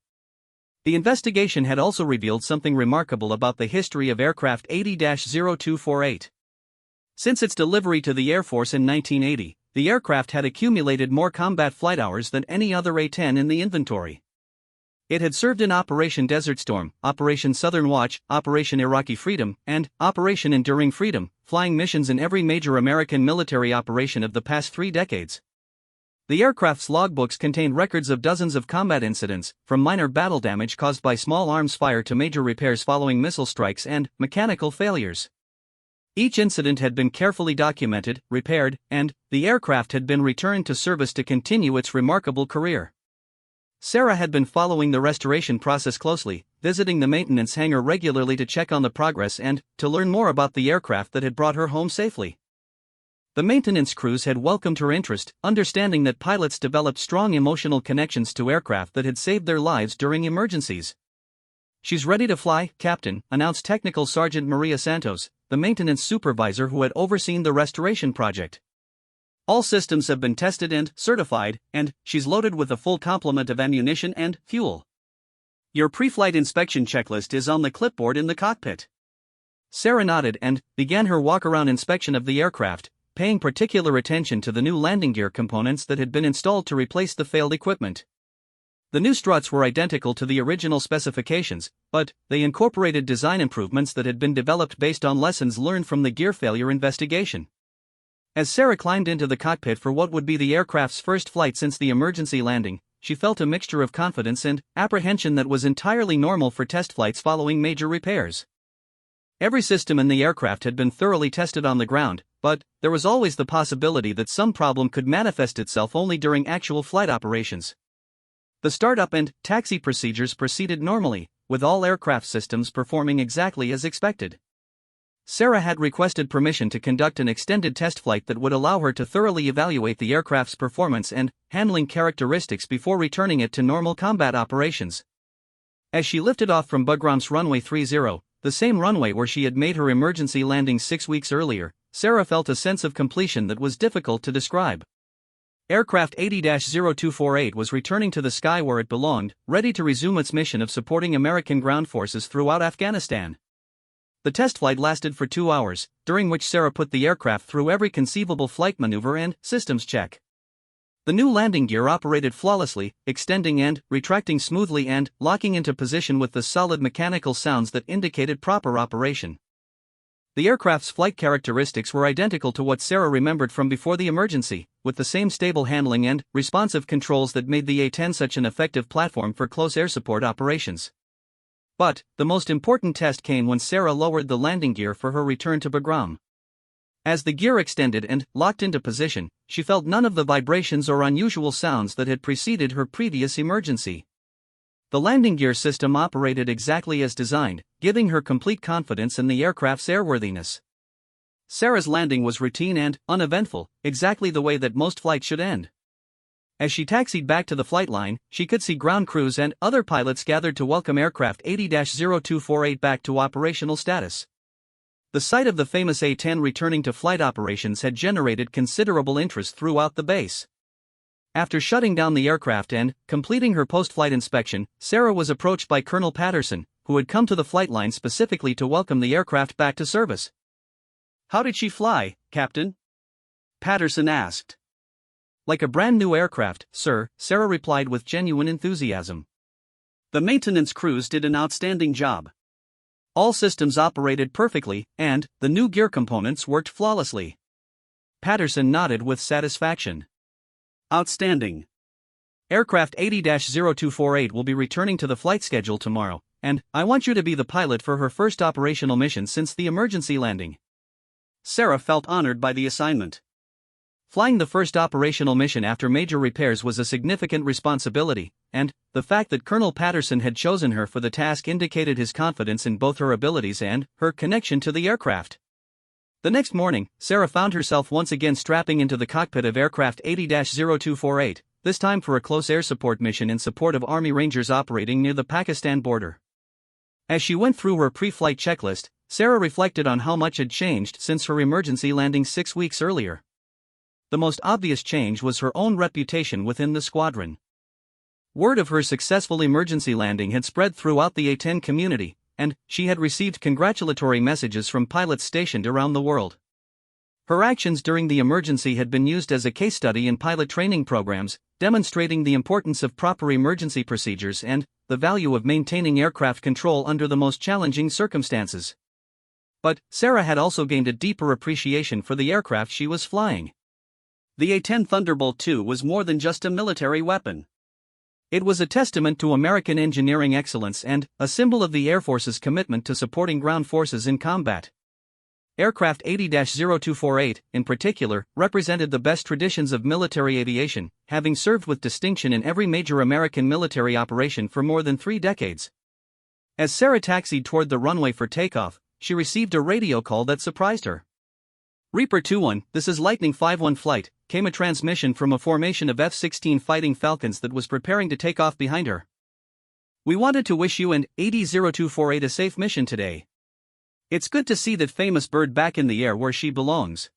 The investigation had also revealed something remarkable about the history of aircraft 80-0248. Since its delivery to the Air Force in 1980, the aircraft had accumulated more combat flight hours than any other A-10 in the inventory. It had served in Operation Desert Storm, Operation Southern Watch, Operation Iraqi Freedom, and Operation Enduring Freedom, flying missions in every major American military operation of the past 3 decades. The aircraft's logbooks contained records of dozens of combat incidents, from minor battle damage caused by small arms fire to major repairs following missile strikes and mechanical failures. Each incident had been carefully documented, repaired, and the aircraft had been returned to service to continue its remarkable career. Sarah had been following the restoration process closely, visiting the maintenance hangar regularly to check on the progress and to learn more about the aircraft that had brought her home safely. The maintenance crews had welcomed her interest, understanding that pilots developed strong emotional connections to aircraft that had saved their lives during emergencies. "She's ready to fly, Captain," announced Technical Sergeant Maria Santos, the maintenance supervisor who had overseen the restoration project. "All systems have been tested and certified, and she's loaded with a full complement of ammunition and fuel. Your pre-flight inspection checklist is on the clipboard in the cockpit." Sarah nodded and began her walk-around inspection of the aircraft, paying particular attention to the new landing gear components that had been installed to replace the failed equipment. The new struts were identical to the original specifications, but they incorporated design improvements that had been developed based on lessons learned from the gear failure investigation. As Sarah climbed into the cockpit for what would be the aircraft's first flight since the emergency landing, she felt a mixture of confidence and apprehension that was entirely normal for test flights following major repairs. Every system in the aircraft had been thoroughly tested on the ground, but there was always the possibility that some problem could manifest itself only during actual flight operations. The startup and taxi procedures proceeded normally, with all aircraft systems performing exactly as expected. Sarah had requested permission to conduct an extended test flight that would allow her to thoroughly evaluate the aircraft's performance and handling characteristics before returning it to normal combat operations. As she lifted off from Bagram's runway 30, the same runway where she had made her emergency landing 6 weeks earlier, Sarah felt a sense of completion that was difficult to describe. Aircraft 80-0248 was returning to the sky where it belonged, ready to resume its mission of supporting American ground forces throughout Afghanistan. The test flight lasted for 2 hours, during which Sarah put the aircraft through every conceivable flight maneuver and systems check. The new landing gear operated flawlessly, extending and retracting smoothly and locking into position with the solid mechanical sounds that indicated proper operation. The aircraft's flight characteristics were identical to what Sarah remembered from before the emergency, with the same stable handling and responsive controls that made the A-10 such an effective platform for close air support operations. But the most important test came when Sarah lowered the landing gear for her return to Bagram. As the gear extended and locked into position, she felt none of the vibrations or unusual sounds that had preceded her previous emergency. The landing gear system operated exactly as designed, giving her complete confidence in the aircraft's airworthiness. Sarah's landing was routine and uneventful, exactly the way that most flights should end. As she taxied back to the flight line, she could see ground crews and other pilots gathered to welcome aircraft 80-0248 back to operational status. The sight of the famous A-10 returning to flight operations had generated considerable interest throughout the base. After shutting down the aircraft and completing her post-flight inspection, Sarah was approached by Colonel Patterson, who had come to the flight line specifically to welcome the aircraft back to service. "How did she fly, Captain?" Patterson asked. "Like a brand new aircraft, sir," Sarah replied with genuine enthusiasm. "The maintenance crews did an outstanding job. All systems operated perfectly, and the new gear components worked flawlessly." Patterson nodded with satisfaction. "Outstanding. Aircraft 80-0248 will be returning to the flight schedule tomorrow, and I want you to be the pilot for her first operational mission since the emergency landing." Sarah felt honored by the assignment. Flying the first operational mission after major repairs was a significant responsibility, and the fact that Colonel Patterson had chosen her for the task indicated his confidence in both her abilities and her connection to the aircraft. The next morning, Sarah found herself once again strapping into the cockpit of aircraft 80-0248, this time for a close air support mission in support of Army Rangers operating near the Pakistan border. As she went through her pre-flight checklist, Sarah reflected on how much had changed since her emergency landing 6 weeks earlier. The most obvious change was her own reputation within the squadron. Word of her successful emergency landing had spread throughout the A-10 community, and she had received congratulatory messages from pilots stationed around the world. Her actions during the emergency had been used as a case study in pilot training programs, demonstrating the importance of proper emergency procedures and the value of maintaining aircraft control under the most challenging circumstances. But Sarah had also gained a deeper appreciation for the aircraft she was flying. The A-10 Thunderbolt II was more than just a military weapon. It was a testament to American engineering excellence and a symbol of the Air Force's commitment to supporting ground forces in combat. Aircraft 80-0248, in particular, represented the best traditions of military aviation, having served with distinction in every major American military operation for more than 3 decades. As Sarah taxied toward the runway for takeoff, she received a radio call that surprised her. "Reaper 2-1, this is Lightning 5-1 flight," came a transmission from a formation of F-16 Fighting Falcons that was preparing to take off behind her. "We wanted to wish you and 80-0248 a safe mission today. It's good to see that famous bird back in the air where she belongs."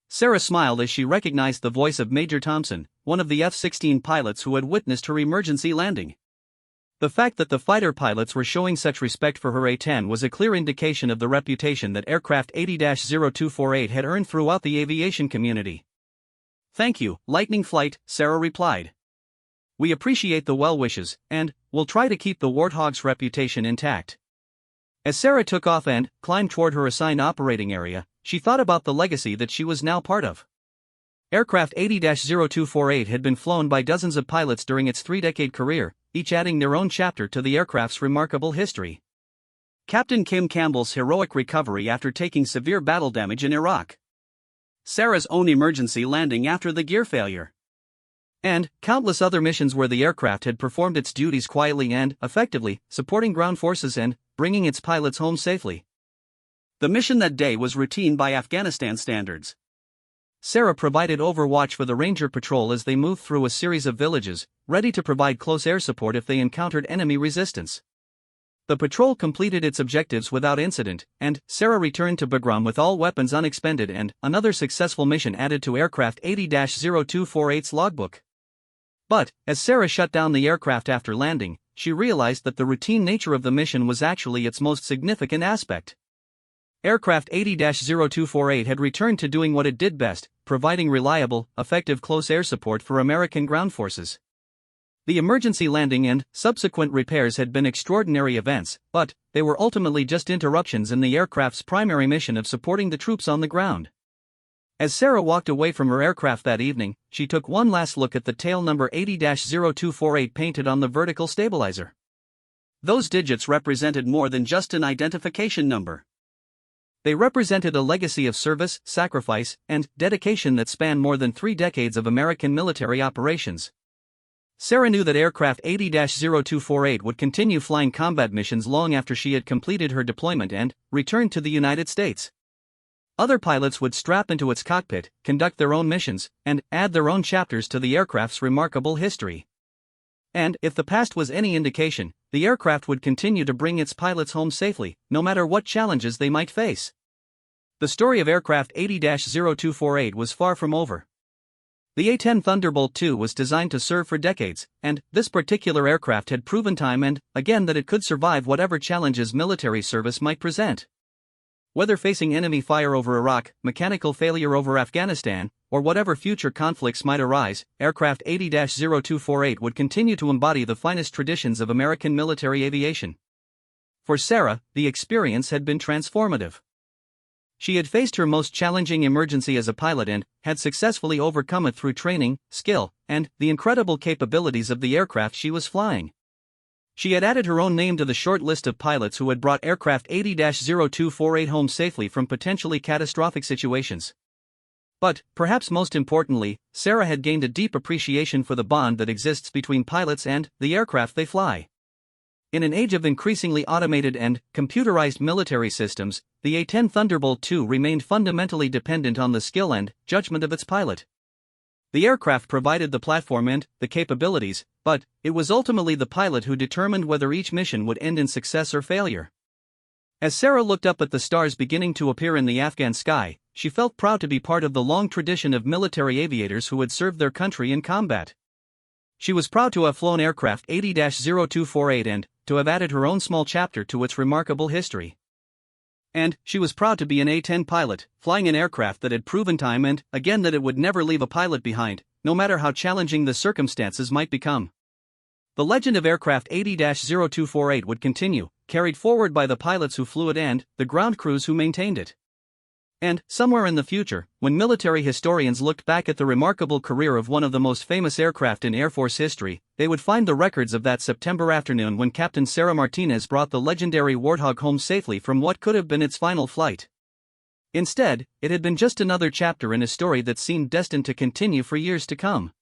Sarah smiled as she recognized the voice of Major Thompson, one of the F-16 pilots who had witnessed her emergency landing. The fact that the fighter pilots were showing such respect for her A-10 was a clear indication of the reputation that aircraft 80-0248 had earned throughout the aviation community. "Thank you, Lightning Flight," Sarah replied. "We appreciate the well wishes, and we'll try to keep the Warthog's reputation intact." As Sarah took off and climbed toward her assigned operating area, she thought about the legacy that she was now part of. Aircraft 80-0248 had been flown by dozens of pilots during its 3-decade career, each adding their own chapter to the aircraft's remarkable history. Captain Kim Campbell's heroic recovery after taking severe battle damage in Iraq. Sarah's own emergency landing after the gear failure. And countless other missions where the aircraft had performed its duties quietly and effectively, supporting ground forces and bringing its pilots home safely. The mission that day was routine by Afghanistan standards. Sarah provided overwatch for the Ranger Patrol as they moved through a series of villages, ready to provide close air support if they encountered enemy resistance. The patrol completed its objectives without incident, and Sarah returned to Bagram with all weapons unexpended and another successful mission added to aircraft 80-0248's logbook. But, as Sarah shut down the aircraft after landing, she realized that the routine nature of the mission was actually its most significant aspect. Aircraft 80-0248 had returned to doing what it did best, providing reliable, effective close air support for American ground forces. The emergency landing and subsequent repairs had been extraordinary events, but they were ultimately just interruptions in the aircraft's primary mission of supporting the troops on the ground. As Sarah walked away from her aircraft that evening, she took one last look at the tail number 80-0248 painted on the vertical stabilizer. Those digits represented more than just an identification number. They represented a legacy of service, sacrifice, and dedication that spanned more than 3 decades of American military operations. Sarah knew that aircraft 80-0248 would continue flying combat missions long after she had completed her deployment and returned to the United States. Other pilots would strap into its cockpit, conduct their own missions, and add their own chapters to the aircraft's remarkable history. And, if the past was any indication, the aircraft would continue to bring its pilots home safely, no matter what challenges they might face. The story of aircraft 80-0248 was far from over. The A-10 Thunderbolt II was designed to serve for decades, and this particular aircraft had proven time and again that it could survive whatever challenges military service might present. Whether facing enemy fire over Iraq, mechanical failure over Afghanistan, or whatever future conflicts might arise, aircraft 80-0248 would continue to embody the finest traditions of American military aviation. For Sarah, the experience had been transformative. She had faced her most challenging emergency as a pilot and had successfully overcome it through training, skill, and the incredible capabilities of the aircraft she was flying. She had added her own name to the short list of pilots who had brought aircraft 80-0248 home safely from potentially catastrophic situations. But, perhaps most importantly, Sarah had gained a deep appreciation for the bond that exists between pilots and the aircraft they fly. In an age of increasingly automated and computerized military systems, the A-10 Thunderbolt II remained fundamentally dependent on the skill and judgment of its pilot. The aircraft provided the platform and the capabilities, but it was ultimately the pilot who determined whether each mission would end in success or failure. As Sarah looked up at the stars beginning to appear in the Afghan sky, she felt proud to be part of the long tradition of military aviators who had served their country in combat. She was proud to have flown aircraft 80-0248 and to have added her own small chapter to its remarkable history. And she was proud to be an A-10 pilot, flying an aircraft that had proven time and again that it would never leave a pilot behind, no matter how challenging the circumstances might become. The legend of aircraft 80-0248 would continue, carried forward by the pilots who flew it and the ground crews who maintained it. And, somewhere in the future, when military historians looked back at the remarkable career of one of the most famous aircraft in Air Force history, they would find the records of that September afternoon when Captain Sarah Martinez brought the legendary Warthog home safely from what could have been its final flight. Instead, it had been just another chapter in a story that seemed destined to continue for years to come.